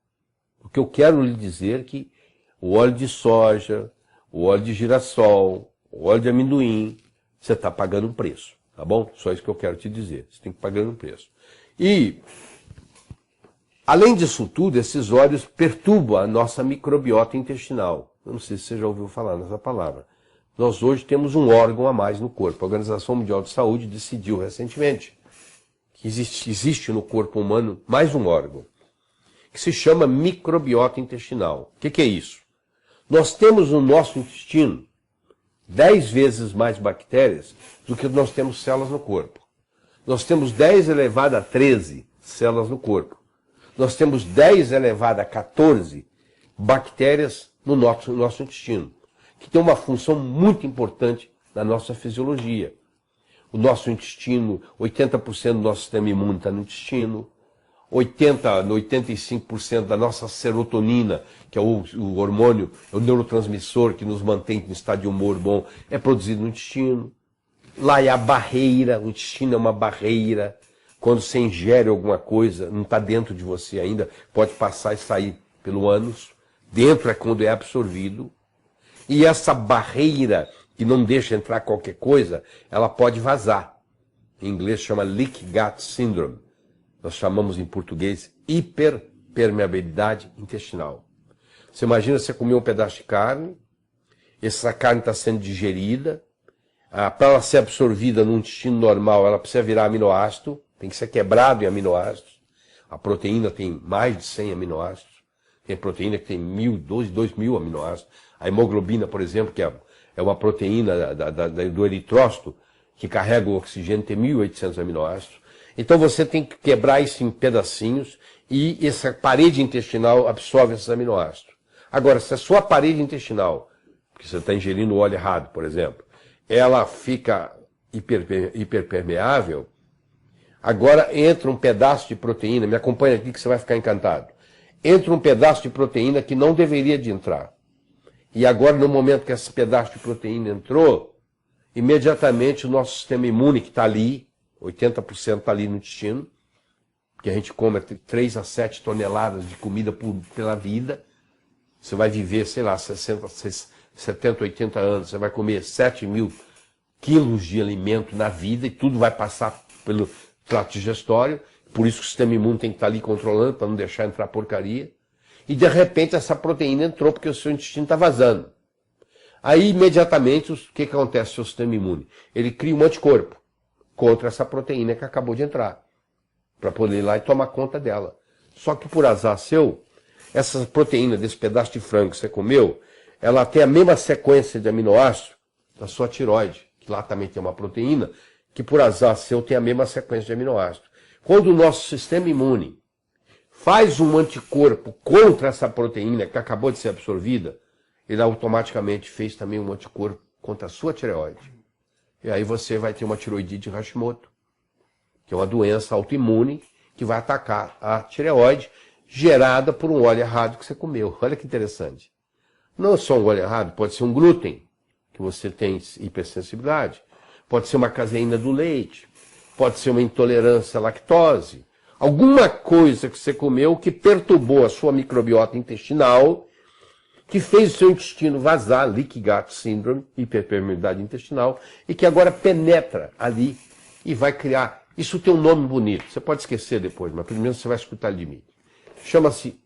Porque eu quero lhe dizer que o óleo de soja, o óleo de girassol, o óleo de amendoim, você está pagando um preço, tá bom? Só isso que eu quero te dizer, você tem que pagar um preço. E, além disso tudo, esses óleos perturbam a nossa microbiota intestinal. Eu não sei se você já ouviu falar nessa palavra. Nós hoje temos um órgão a mais no corpo. A Organização Mundial de Saúde decidiu recentemente que existe no corpo humano mais um órgão, que se chama microbiota intestinal. O que é isso? Nós temos no nosso intestino 10 vezes mais bactérias do que nós temos células no corpo. Nós temos 10 elevado a 13 células no corpo. nós temos 10 elevado a 14 bactérias no nosso intestino, que tem uma função muito importante na nossa fisiologia. O nosso intestino, 80% do nosso sistema imune está no intestino, 85% da nossa serotonina, que é o hormônio, é o neurotransmissor que nos mantém em estado de humor bom, é produzido no intestino. Lá é a barreira, o intestino é uma barreira. Quando você ingere alguma coisa, não está dentro de você ainda, pode passar e sair pelo ânus. Dentro é quando é absorvido. E essa barreira que não deixa entrar qualquer coisa, ela pode vazar. Em inglês chama leaky gut syndrome. Nós chamamos em português hiperpermeabilidade intestinal. Você imagina você comer um pedaço de carne, essa carne está sendo digerida, para ela ser absorvida no intestino normal, ela precisa virar aminoácido, tem que ser quebrado em aminoácidos. A proteína tem mais de 100 aminoácidos. Tem proteína que tem 2.000 aminoácidos. A hemoglobina, por exemplo, que é uma proteína do eritrócito, que carrega o oxigênio, tem 1.800 aminoácidos. Então você tem que quebrar isso em pedacinhos e essa parede intestinal absorve esses aminoácidos. Agora, se a sua parede intestinal, porque você está ingerindo o óleo errado, por exemplo, ela fica hiperpermeável, agora entra um pedaço de proteína, me acompanha aqui que você vai ficar encantado. Entra um pedaço de proteína que não deveria de entrar. E agora, no momento que esse pedaço de proteína entrou, imediatamente o nosso sistema imune que está ali, 80% está ali no intestino, que a gente come 3 a 7 toneladas de comida pela vida. Você vai viver, sei lá, 70, 80 anos, você vai comer 7.000 quilos de alimento na vida e tudo vai passar pelo trato digestório. Por isso que o sistema imune tem que estar ali controlando, para não deixar entrar porcaria. E de repente essa proteína entrou porque o seu intestino está vazando. Aí imediatamente o que acontece com o seu sistema imune? Ele cria um anticorpo contra essa proteína que acabou de entrar, para poder ir lá e tomar conta dela. Só que por azar seu, essa proteína desse pedaço de frango que você comeu, ela tem a mesma sequência de aminoácidos da sua tireoide, que lá também tem uma proteína, que por azar seu tem a mesma sequência de aminoácidos. Quando o nosso sistema imune faz um anticorpo contra essa proteína que acabou de ser absorvida, ele automaticamente fez também um anticorpo contra a sua tireoide. E aí você vai ter uma tiroidite Hashimoto, que é uma doença autoimune que vai atacar a tireoide, gerada por um óleo errado que você comeu. Olha que interessante. Não é só um óleo errado, pode ser um glúten, que você tem hipersensibilidade, pode ser uma caseína do leite, pode ser uma intolerância à lactose, alguma coisa que você comeu que perturbou a sua microbiota intestinal, que fez o seu intestino vazar, leaky gut syndrome, hiperpermeabilidade intestinal, e que agora penetra ali e vai criar. Isso tem um nome bonito, você pode esquecer depois, mas primeiro você vai escutar de mim. Chama-se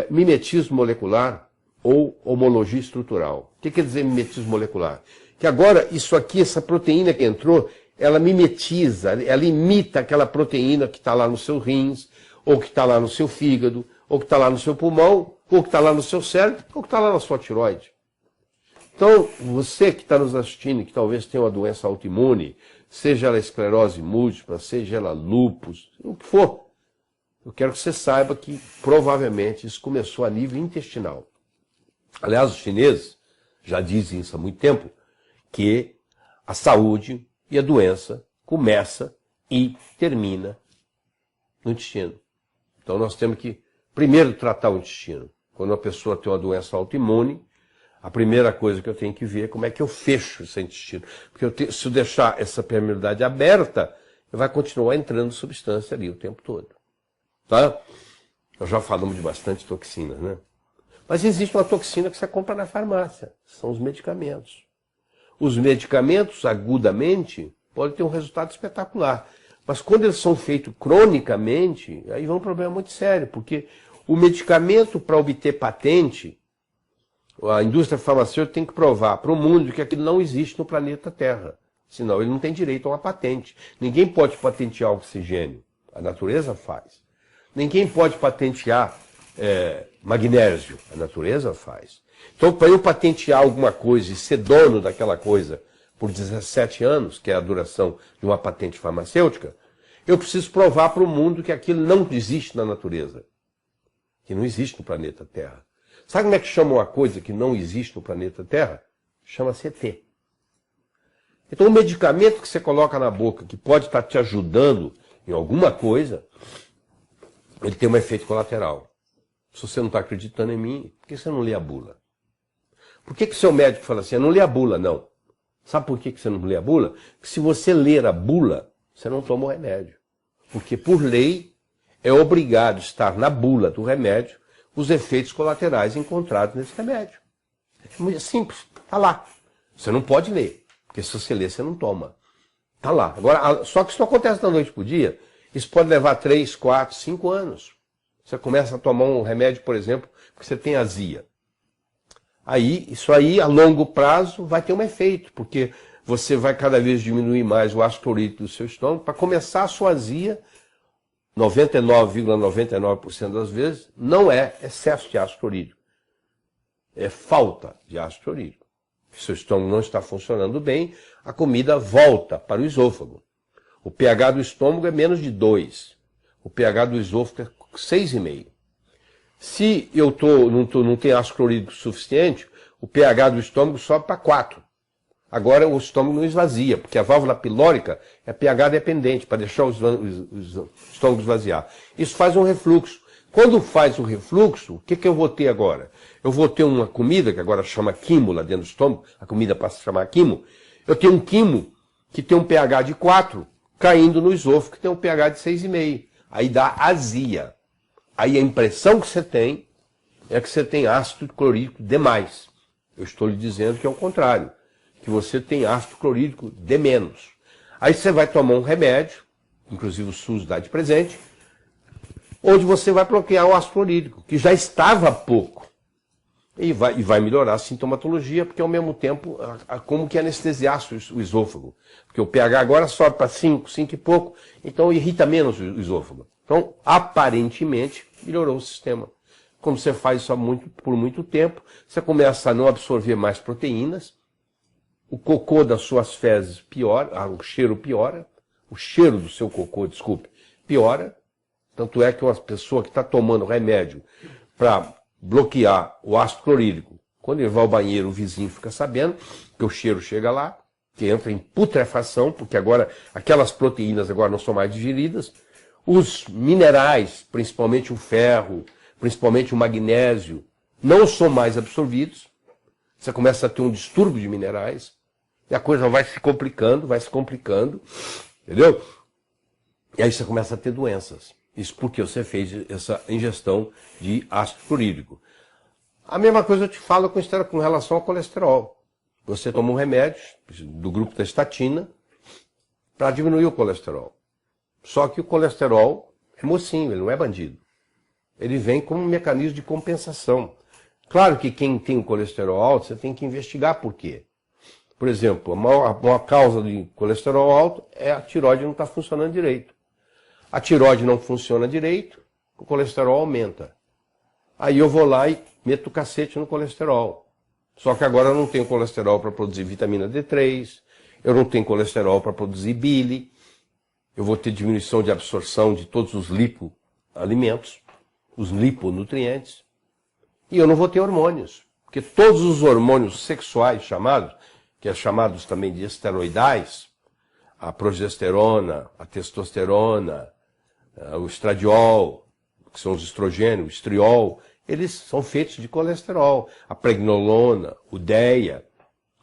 mimetismo molecular ou homologia estrutural. O que quer dizer mimetismo molecular? Que agora isso aqui, essa proteína que entrou, ela mimetiza, ela imita aquela proteína que está lá no seu rins, ou que está lá no seu fígado, ou que está lá no seu pulmão, ou que está lá no seu cérebro, ou que está lá na sua tireoide. Então, você que está nos assistindo, que talvez tenha uma doença autoimune, seja ela esclerose múltipla, seja ela lúpus, o que for, eu quero que você saiba que provavelmente isso começou a nível intestinal. Aliás, os chineses já dizem isso há muito tempo, que a saúde e a doença começa e termina no intestino. Então nós temos que primeiro tratar o intestino. Quando uma pessoa tem uma doença autoimune, a primeira coisa que eu tenho que ver é como é que eu fecho esse intestino. Porque se eu deixar essa permeabilidade aberta, vai continuar entrando substância ali o tempo todo. Tá? Nós já falamos de bastante toxinas, né? Mas existe uma toxina que você compra na farmácia. São os medicamentos. Os medicamentos, agudamente, podem ter um resultado espetacular. Mas quando eles são feitos cronicamente, aí vem um problema muito sério, porque o medicamento, para obter patente, a indústria farmacêutica tem que provar para o mundo que aquilo não existe no planeta Terra. Senão ele não tem direito a uma patente. Ninguém pode patentear oxigênio. A natureza faz. Ninguém pode patentear magnésio. A natureza faz. Então, para eu patentear alguma coisa e ser dono daquela coisa por 17 anos, que é a duração de uma patente farmacêutica, eu preciso provar para o mundo que aquilo não existe na natureza. Que não existe no planeta Terra. Sabe como é que chama uma coisa que não existe no planeta Terra? Chama-se ET. Então, o medicamento que você coloca na boca, que pode estar te ajudando em alguma coisa, ele tem um efeito colateral. Se você não está acreditando em mim, por que você não lê a bula? Por que o seu médico fala assim, eu não lê a bula, não? Sabe por que você não lê a bula? Porque se você ler a bula, você não toma o remédio. Porque, por lei, é obrigado estar na bula do remédio os efeitos colaterais encontrados nesse remédio. É muito simples, está lá. Você não pode ler, porque se você ler, você não toma. Está lá. Agora, só que isso não acontece da noite para o dia. Isso pode levar 3, 4, 5 anos. Você começa a tomar um remédio, por exemplo, porque você tem azia. Isso aí, a longo prazo, vai ter um efeito, porque você vai cada vez diminuir mais o ácido clorídrico do seu estômago. Para começar a sua azia, 99,99% das vezes, não é excesso de ácido clorídrico. É falta de ácido clorídrico. Se seu estômago não está funcionando bem, a comida volta para o esôfago. O pH do estômago é menos de 2. O pH do esôfago é 6,5. Se eu não tenho ácido clorídrico suficiente, o pH do estômago sobe para 4. Agora o estômago não esvazia, porque a válvula pilórica é pH dependente, para deixar o estômago esvaziar. Isso faz um refluxo. Quando faz o refluxo, o que eu vou ter agora? Eu vou ter uma comida, que agora chama quimo lá dentro do estômago, a comida passa a chamar quimo. Eu tenho um quimo que tem um pH de 4, caindo no esôfago, que tem um pH de 6,5. Aí dá azia. Aí a impressão que você tem é que você tem ácido clorídrico demais. Eu estou lhe dizendo que é o contrário, que você tem ácido clorídrico de menos. Aí você vai tomar um remédio, inclusive o SUS dá de presente, onde você vai bloquear o ácido clorídrico, que já estava pouco. E vai melhorar a sintomatologia, porque ao mesmo tempo, como que anestesiar o esôfago. Porque o pH agora sobe para 5, 5 e pouco, então irrita menos o esôfago. Então, aparentemente, melhorou o sistema. Como você faz isso por muito tempo, você começa a não absorver mais proteínas, o cocô das suas fezes piora, o cheiro piora, o cheiro do seu cocô, desculpe, piora. Tanto é que uma pessoa que está tomando remédio para bloquear o ácido clorídrico, quando ele vai ao banheiro, o vizinho fica sabendo que o cheiro chega lá, que entra em putrefação, porque agora aquelas proteínas agora não são mais digeridas. Os minerais, principalmente o ferro, principalmente o magnésio, não são mais absorvidos. Você começa a ter um distúrbio de minerais, e a coisa vai se complicando, entendeu? E aí você começa a ter doenças. Isso porque você fez essa ingestão de ácido clorídrico. A mesma coisa eu te falo com relação ao colesterol. Você toma um remédio do grupo da estatina para diminuir o colesterol. Só que o colesterol é mocinho, ele não é bandido. Ele vem como um mecanismo de compensação. Claro que quem tem o colesterol alto, você tem que investigar por quê. Por exemplo, a maior causa de colesterol alto é a tireoide não estar funcionando direito. A tireoide não funciona direito, o colesterol aumenta. Aí eu vou lá e meto o cacete no colesterol. Só que agora eu não tenho colesterol para produzir vitamina D3, eu não tenho colesterol para produzir bile, eu vou ter diminuição de absorção de todos os lipoalimentos, os liponutrientes, e eu não vou ter hormônios. Porque todos os hormônios sexuais chamados, que é chamados também de esteroidais, a progesterona, a testosterona, o estradiol, que são os estrogênios, o estriol, eles são feitos de colesterol. A pregnolona, o DEA,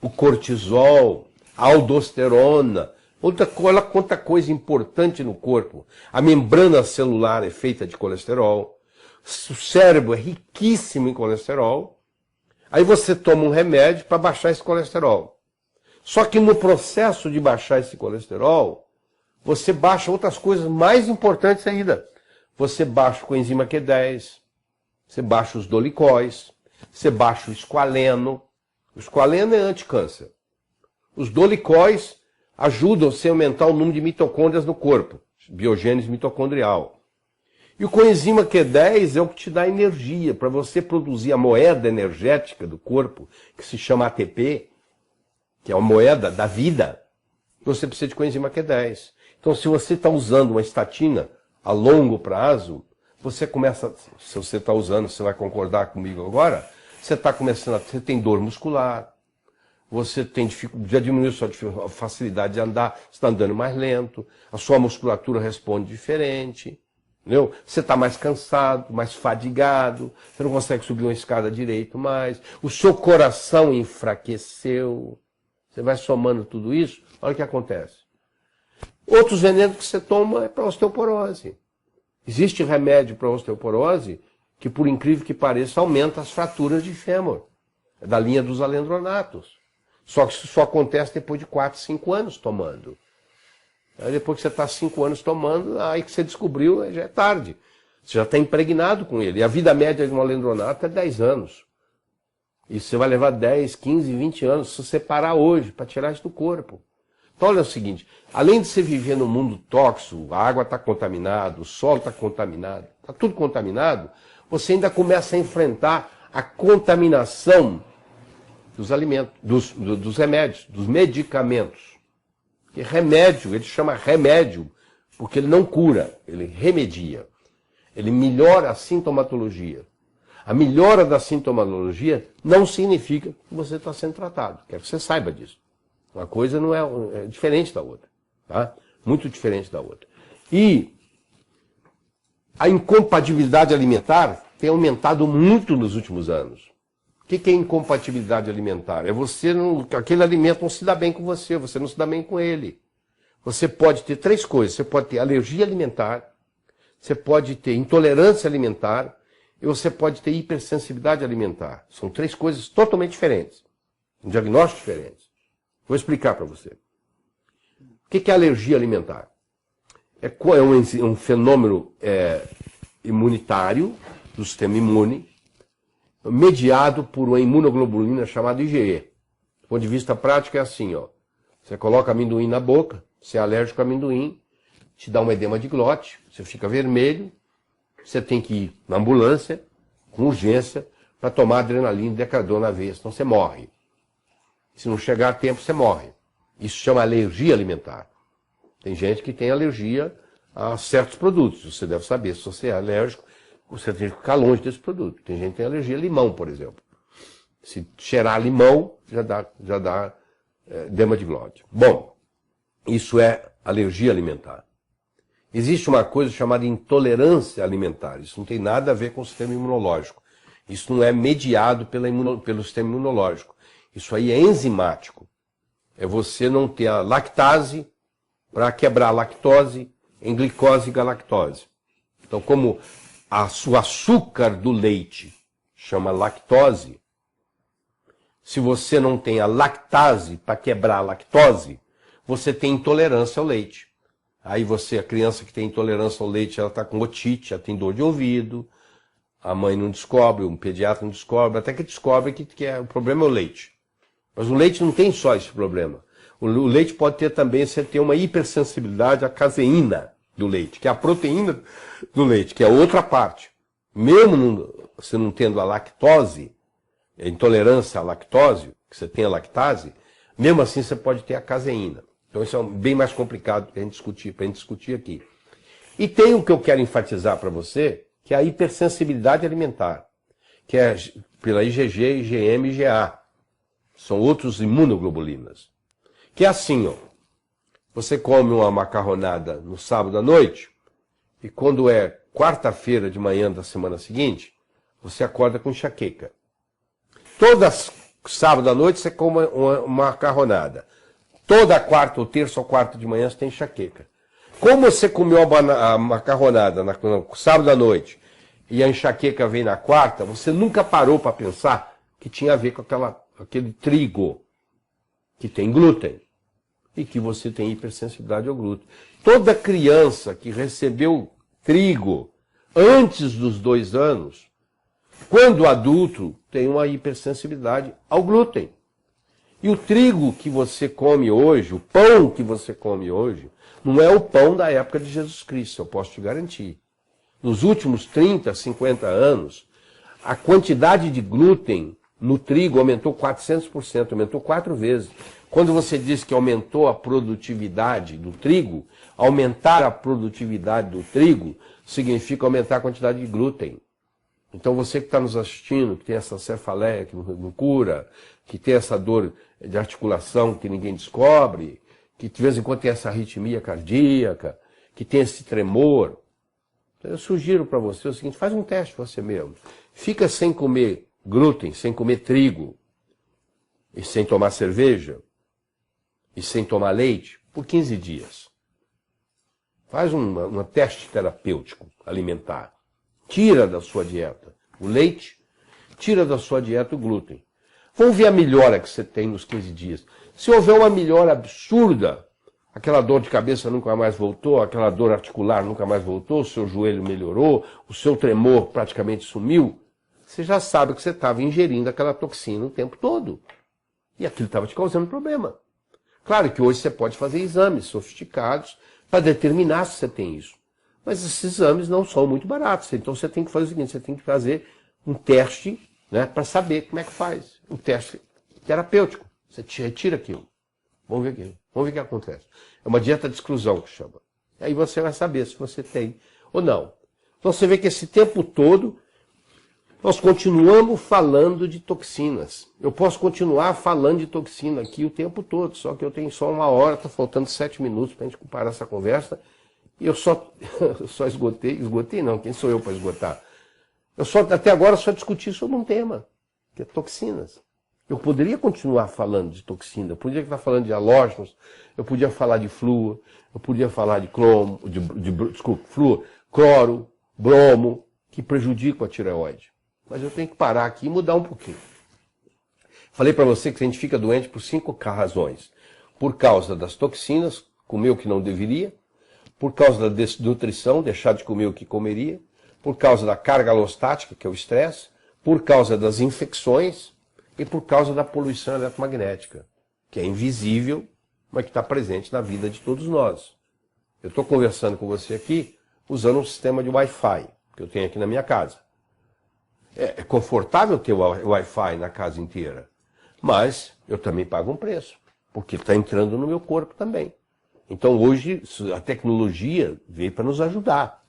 o cortisol, a aldosterona, olha quanta coisa importante no corpo. A membrana celular é feita de colesterol. O cérebro é riquíssimo em colesterol. Aí você toma um remédio para baixar esse colesterol. Só que no processo de baixar esse colesterol, você baixa outras coisas mais importantes ainda. Você baixa o coenzima Q10, você baixa os dolicóis, você baixa o esqualeno. O esqualeno é anticâncer. Os dolicóis ajudam você a aumentar o número de mitocôndrias no corpo, biogênese mitocondrial. E o coenzima Q10 é o que te dá energia para você produzir a moeda energética do corpo, que se chama ATP, que é a moeda da vida. Você precisa de coenzima Q10. Então, se você está usando uma estatina a longo prazo, você começa, se você está usando, você vai concordar comigo agora, você está começando, você tem dor muscular, você tem dificuldade, já diminuiu sua facilidade de andar, você está andando mais lento, a sua musculatura responde diferente, entendeu? Você está mais cansado, mais fadigado, você não consegue subir uma escada direito mais, o seu coração enfraqueceu, você vai somando tudo isso, olha o que acontece. Outros venenos que você toma é para osteoporose. Existe remédio para osteoporose que, por incrível que pareça, aumenta as fraturas de fêmur, da linha dos alendronatos. Só que isso só acontece depois de 4, 5 anos tomando. Aí depois que você está 5 anos tomando, aí que você descobriu, já é tarde. Você já está impregnado com ele. E a vida média de um alendronato é 10 anos. E você vai levar 10, 15, 20 anos se você parar hoje para tirar isso do corpo. Então olha o seguinte, além de você viver num mundo tóxico, a água está contaminada, o solo está contaminado, está tudo contaminado, você ainda começa a enfrentar a contaminação dos alimentos, dos remédios, dos medicamentos. E remédio, ele chama remédio, porque ele não cura, ele remedia. Ele melhora a sintomatologia. A melhora da sintomatologia não significa que você está sendo tratado. Quero que você saiba disso. Uma coisa não é diferente da outra, tá? Muito diferente da outra. E a incompatibilidade alimentar tem aumentado muito nos últimos anos. O que é incompatibilidade alimentar? É aquele alimento não se dá bem com você não se dá bem com ele. Você pode ter 3 coisas. Você pode ter alergia alimentar, você pode ter intolerância alimentar e você pode ter hipersensibilidade alimentar. São 3 coisas totalmente diferentes. Um diagnóstico diferente. Vou explicar para você. O que é alergia alimentar? É um fenômeno imunitário do sistema imune, mediado por uma imunoglobulina chamada IgE. Do ponto de vista prático é assim, ó. Você coloca amendoim na boca, você é alérgico a amendoim, te dá um edema de glote, você fica vermelho, você tem que ir na ambulância, com urgência, para tomar adrenalina e decador na veia, senão você morre. Se não chegar a tempo, você morre. Isso chama alergia alimentar. Tem gente que tem alergia a certos produtos. Você deve saber, se você é alérgico, você tem que ficar longe desse produto. Tem gente que tem alergia a limão, por exemplo. Se cheirar limão, já dá edema de glote. Bom, isso é alergia alimentar. Existe uma coisa chamada intolerância alimentar. Isso não tem nada a ver com o sistema imunológico. Isso não é mediado pelo sistema imunológico. Isso aí é enzimático. É você não ter a lactase para quebrar a lactose em glicose e galactose. Então, como o açúcar do leite chama lactose, se você não tem a lactase para quebrar a lactose, você tem intolerância ao leite. Aí a criança que tem intolerância ao leite, ela está com otite, ela tem dor de ouvido, a mãe não descobre, um pediatra não descobre, até que descobre que o problema é o leite. Mas o leite não tem só esse problema. O leite pode ter também, você tem uma hipersensibilidade à caseína do leite, que é a proteína do leite, que é outra parte. Mesmo você não tendo a lactose, a intolerância à lactose, que você tem a lactase, mesmo assim você pode ter a caseína. Então isso é bem mais complicado para a gente discutir aqui. E tem o que eu quero enfatizar para você, que é a hipersensibilidade alimentar, que é pela IgG, IgM e IgA. São outros imunoglobulinas. Que é assim, ó. Você come uma macarronada no sábado à noite, e quando é quarta-feira de manhã da semana seguinte, você acorda com enxaqueca. Toda sábado à noite você come uma macarronada. Toda quarta, ou terça ou quarta de manhã você tem enxaqueca. Como você comeu a macarronada no sábado à noite e a enxaqueca vem na quarta, você nunca parou para pensar que tinha a ver com aquele trigo que tem glúten e que você tem hipersensibilidade ao glúten. Toda criança que recebeu trigo antes dos 2 anos, quando adulto, tem uma hipersensibilidade ao glúten. E o trigo que você come hoje, o pão que você come hoje, não é o pão da época de Jesus Cristo, eu posso te garantir. Nos últimos 30, 50 anos, a quantidade de glúten no trigo aumentou 400%, aumentou 4 vezes. Quando você diz que aumentou a produtividade do trigo, aumentar a produtividade do trigo significa aumentar a quantidade de glúten. Então você que está nos assistindo, que tem essa cefaleia que não cura, que tem essa dor de articulação que ninguém descobre, que de vez em quando tem essa arritmia cardíaca, que tem esse tremor, eu sugiro para você o seguinte, faz um teste você mesmo. Fica sem comer glúten, sem comer trigo, e sem tomar cerveja, e sem tomar leite, por 15 dias. Faz um teste terapêutico alimentar. Tira da sua dieta o leite, tira da sua dieta o glúten. Vamos ver a melhora que você tem nos 15 dias. Se houver uma melhora absurda, aquela dor de cabeça nunca mais voltou, aquela dor articular nunca mais voltou, o seu joelho melhorou, o seu tremor praticamente sumiu, você já sabe que você estava ingerindo aquela toxina o tempo todo. E aquilo estava te causando problema. Claro que hoje você pode fazer exames sofisticados para determinar se você tem isso. Mas esses exames não são muito baratos. Então você tem que fazer o seguinte, você tem que fazer um teste, né, para saber como é que faz. Um teste terapêutico. Você retira aquilo. Vamos ver aquilo. Vamos ver o que acontece. É uma dieta de exclusão que chama. Aí você vai saber se você tem ou não. Então você vê que esse tempo todo nós continuamos falando de toxinas. Eu posso continuar falando de toxina aqui o tempo todo, só que eu tenho só 1 hora, está faltando 7 minutos para a gente parar essa conversa. E eu só esgotei não, quem sou eu para esgotar? Até agora só discuti sobre um tema, que é toxinas. Eu poderia continuar falando de toxina, eu podia estar falando de halógenos, eu podia falar de flúor, eu podia falar de flúor, cloro, bromo, que prejudicam a tireoide. Mas eu tenho que parar aqui e mudar um pouquinho. Falei para você que a gente fica doente por 5 razões. Por causa das toxinas, comer o que não deveria. Por causa da desnutrição, deixar de comer o que comeria. Por causa da carga alostática, que é o estresse. Por causa das infecções. E por causa da poluição eletromagnética, que é invisível, mas que está presente na vida de todos nós. Eu estou conversando com você aqui usando um sistema de Wi-Fi que eu tenho aqui na minha casa. É confortável ter o Wi-Fi na casa inteira, mas eu também pago um preço, porque está entrando no meu corpo também. Então hoje a tecnologia veio para nos ajudar,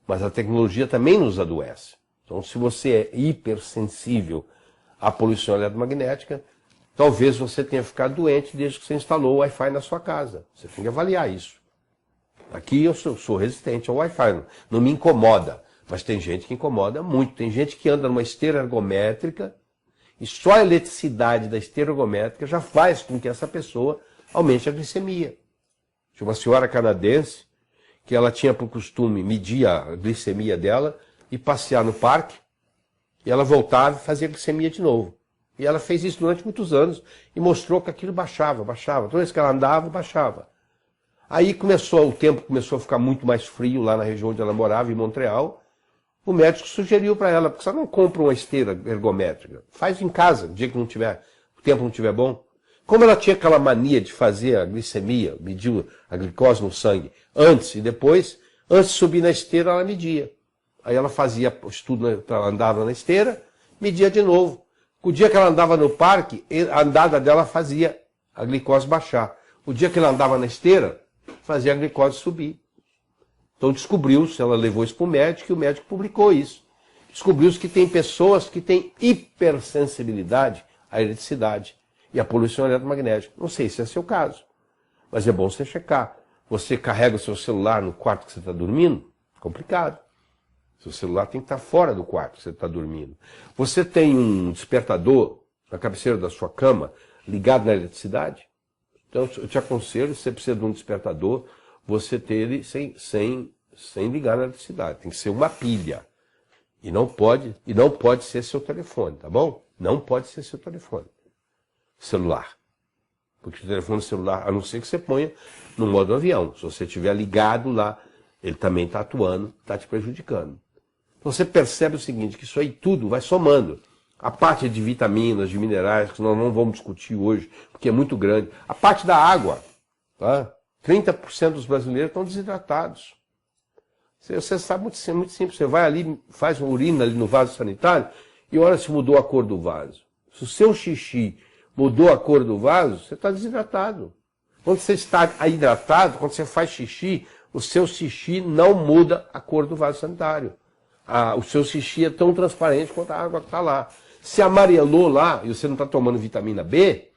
mas a tecnologia também nos adoece. Então se você é hipersensível à poluição eletromagnética, talvez você tenha ficado doente desde que você instalou o Wi-Fi na sua casa. Você tem que avaliar isso. Aqui eu sou resistente ao Wi-Fi, não me incomoda. Mas tem gente que incomoda muito. Tem gente que anda numa esteira ergométrica e só a eletricidade da esteira ergométrica já faz com que essa pessoa aumente a glicemia. Tinha uma senhora canadense que ela tinha por costume medir a glicemia dela e passear no parque, e ela voltava e fazia glicemia de novo. E ela fez isso durante muitos anos e mostrou que aquilo baixava. Toda vez que ela andava, baixava. Aí o tempo começou a ficar muito mais frio lá na região onde ela morava, em Montreal. O médico sugeriu para ela, porque você não compra uma esteira ergométrica, faz em casa, no dia que o tempo não estiver bom. Como ela tinha aquela mania de fazer a glicemia, medir a glicose no sangue, antes e depois, antes de subir na esteira ela media. Aí ela fazia o estudo, ela andava na esteira, media de novo. O dia que ela andava no parque, a andada dela fazia a glicose baixar. O dia que ela andava na esteira, fazia a glicose subir. Então descobriu-se, ela levou isso para o médico e o médico publicou isso. Descobriu-se que tem pessoas que têm hipersensibilidade à eletricidade e à poluição eletromagnética. Não sei se é seu caso, mas é bom você checar. Você carrega o seu celular no quarto que você está dormindo? Complicado. Seu celular tem que estar fora do quarto que você está dormindo. Você tem um despertador na cabeceira da sua cama ligado na eletricidade? Então eu te aconselho, se você precisa de um despertador, você ter ele sem ligar na eletricidade. Tem que ser uma pilha. E não pode ser seu telefone, tá bom? Não pode ser seu telefone celular. Porque o telefone celular, a não ser que você ponha no modo avião. Se você estiver ligado lá, ele também está atuando, está te prejudicando. Então você percebe o seguinte, que isso aí tudo vai somando. A parte de vitaminas, de minerais, que nós não vamos discutir hoje, porque é muito grande. A parte da água, tá? 30% dos brasileiros estão desidratados. Você sabe, muito simples, você vai ali, faz uma urina ali no vaso sanitário e olha se mudou a cor do vaso. Se o seu xixi mudou a cor do vaso, você está desidratado. Quando você está hidratado, quando você faz xixi, o seu xixi não muda a cor do vaso sanitário. O seu xixi é tão transparente quanto a água que está lá. Se amarelou lá e você não está tomando vitamina B,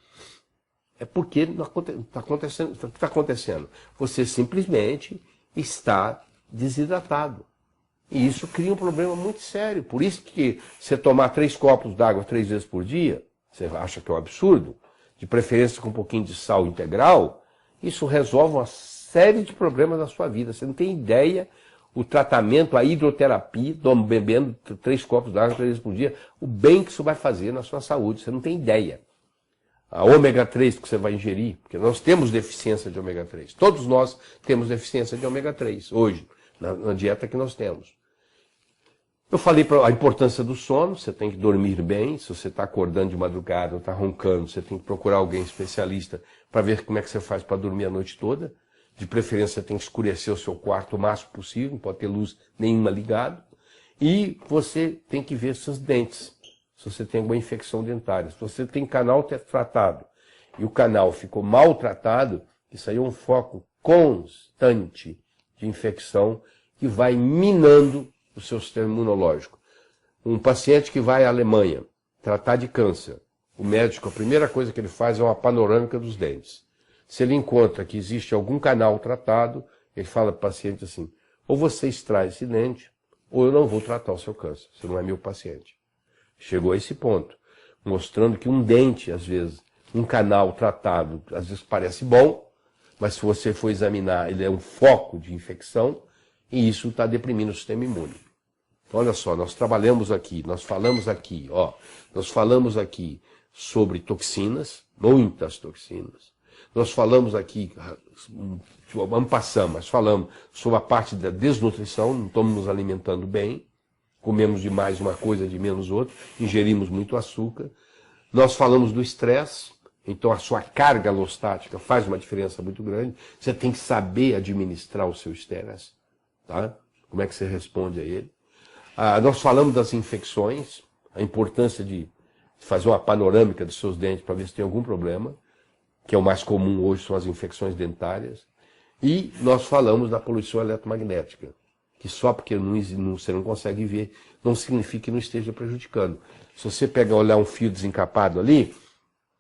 é porque está acontecendo. O que está acontecendo? Você simplesmente está desidratado. E isso cria um problema muito sério. Por isso que você tomar 3 copos d'água 3 vezes por dia, você acha que é um absurdo, de preferência com um pouquinho de sal integral, isso resolve uma série de problemas na sua vida. Você não tem ideia o tratamento, a hidroterapia, bebendo 3 copos d'água 3 vezes por dia, o bem que isso vai fazer na sua saúde. Você não tem ideia. A ômega 3 que você vai ingerir, porque nós temos deficiência de ômega 3. Todos nós temos deficiência de ômega 3 hoje, na dieta que nós temos. Eu falei para a importância do sono, você tem que dormir bem, se você está acordando de madrugada ou está roncando, você tem que procurar alguém especialista para ver como é que você faz para dormir a noite toda. De preferência, você tem que escurecer o seu quarto o máximo possível, não pode ter luz nenhuma ligada. E você tem que ver seus dentes, se você tem alguma infecção dentária. Se você tem canal tratado e o canal ficou maltratado, isso aí é um foco constante de infecção que vai minando o seu sistema imunológico. Um paciente que vai à Alemanha tratar de câncer, o médico, a primeira coisa que ele faz é uma panorâmica dos dentes. Se ele encontra que existe algum canal tratado, ele fala para o paciente assim, ou você extrai esse dente, ou eu não vou tratar o seu câncer, você não é meu paciente. Chegou a esse ponto, mostrando que um dente, às vezes, um canal tratado, às vezes parece bom, mas se você for examinar, ele é um foco de infecção, e isso está deprimindo o sistema imune. Então, olha só, nós falamos aqui sobre toxinas, muitas toxinas. Nós falamos aqui, vamos passar, mas falamos sobre a parte da desnutrição, não estamos nos alimentando bem, comemos demais uma coisa, de menos outra, ingerimos muito açúcar. Nós falamos do estresse, então a sua carga alostática faz uma diferença muito grande. Você tem que saber administrar o seu estresse, tá? Como é que você responde a ele? Nós falamos das infecções, a importância de fazer uma panorâmica dos seus dentes para ver se tem algum problema, que é o mais comum hoje, são as infecções dentárias. E nós falamos da poluição eletromagnética, que só porque você não consegue ver, não significa que não esteja prejudicando. Se você olhar um fio desencapado ali,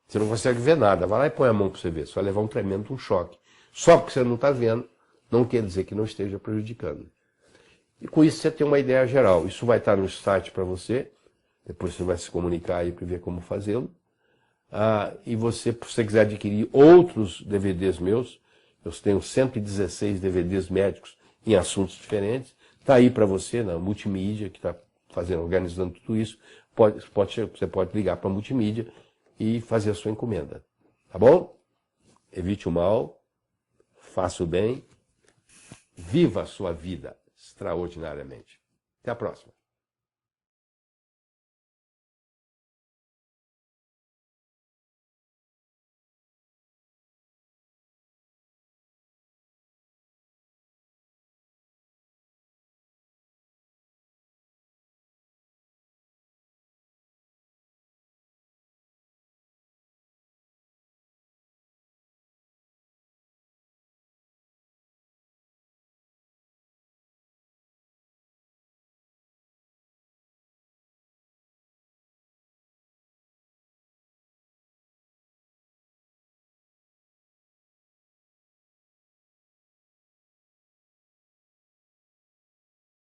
você não consegue ver nada. Vai lá e põe a mão para você ver, você vai levar um tremendo choque. Só porque você não está vendo, não quer dizer que não esteja prejudicando. E com isso você tem uma ideia geral. Isso vai estar no site para você, depois você vai se comunicar aí para ver como fazê-lo. E você, se você quiser adquirir outros DVDs meus, eu tenho 116 DVDs médicos em assuntos diferentes, está aí para você na multimídia, que está organizando tudo isso. Você pode ligar para a multimídia e fazer a sua encomenda. Tá bom? Evite o mal, faça o bem, viva a sua vida extraordinariamente. Até a próxima.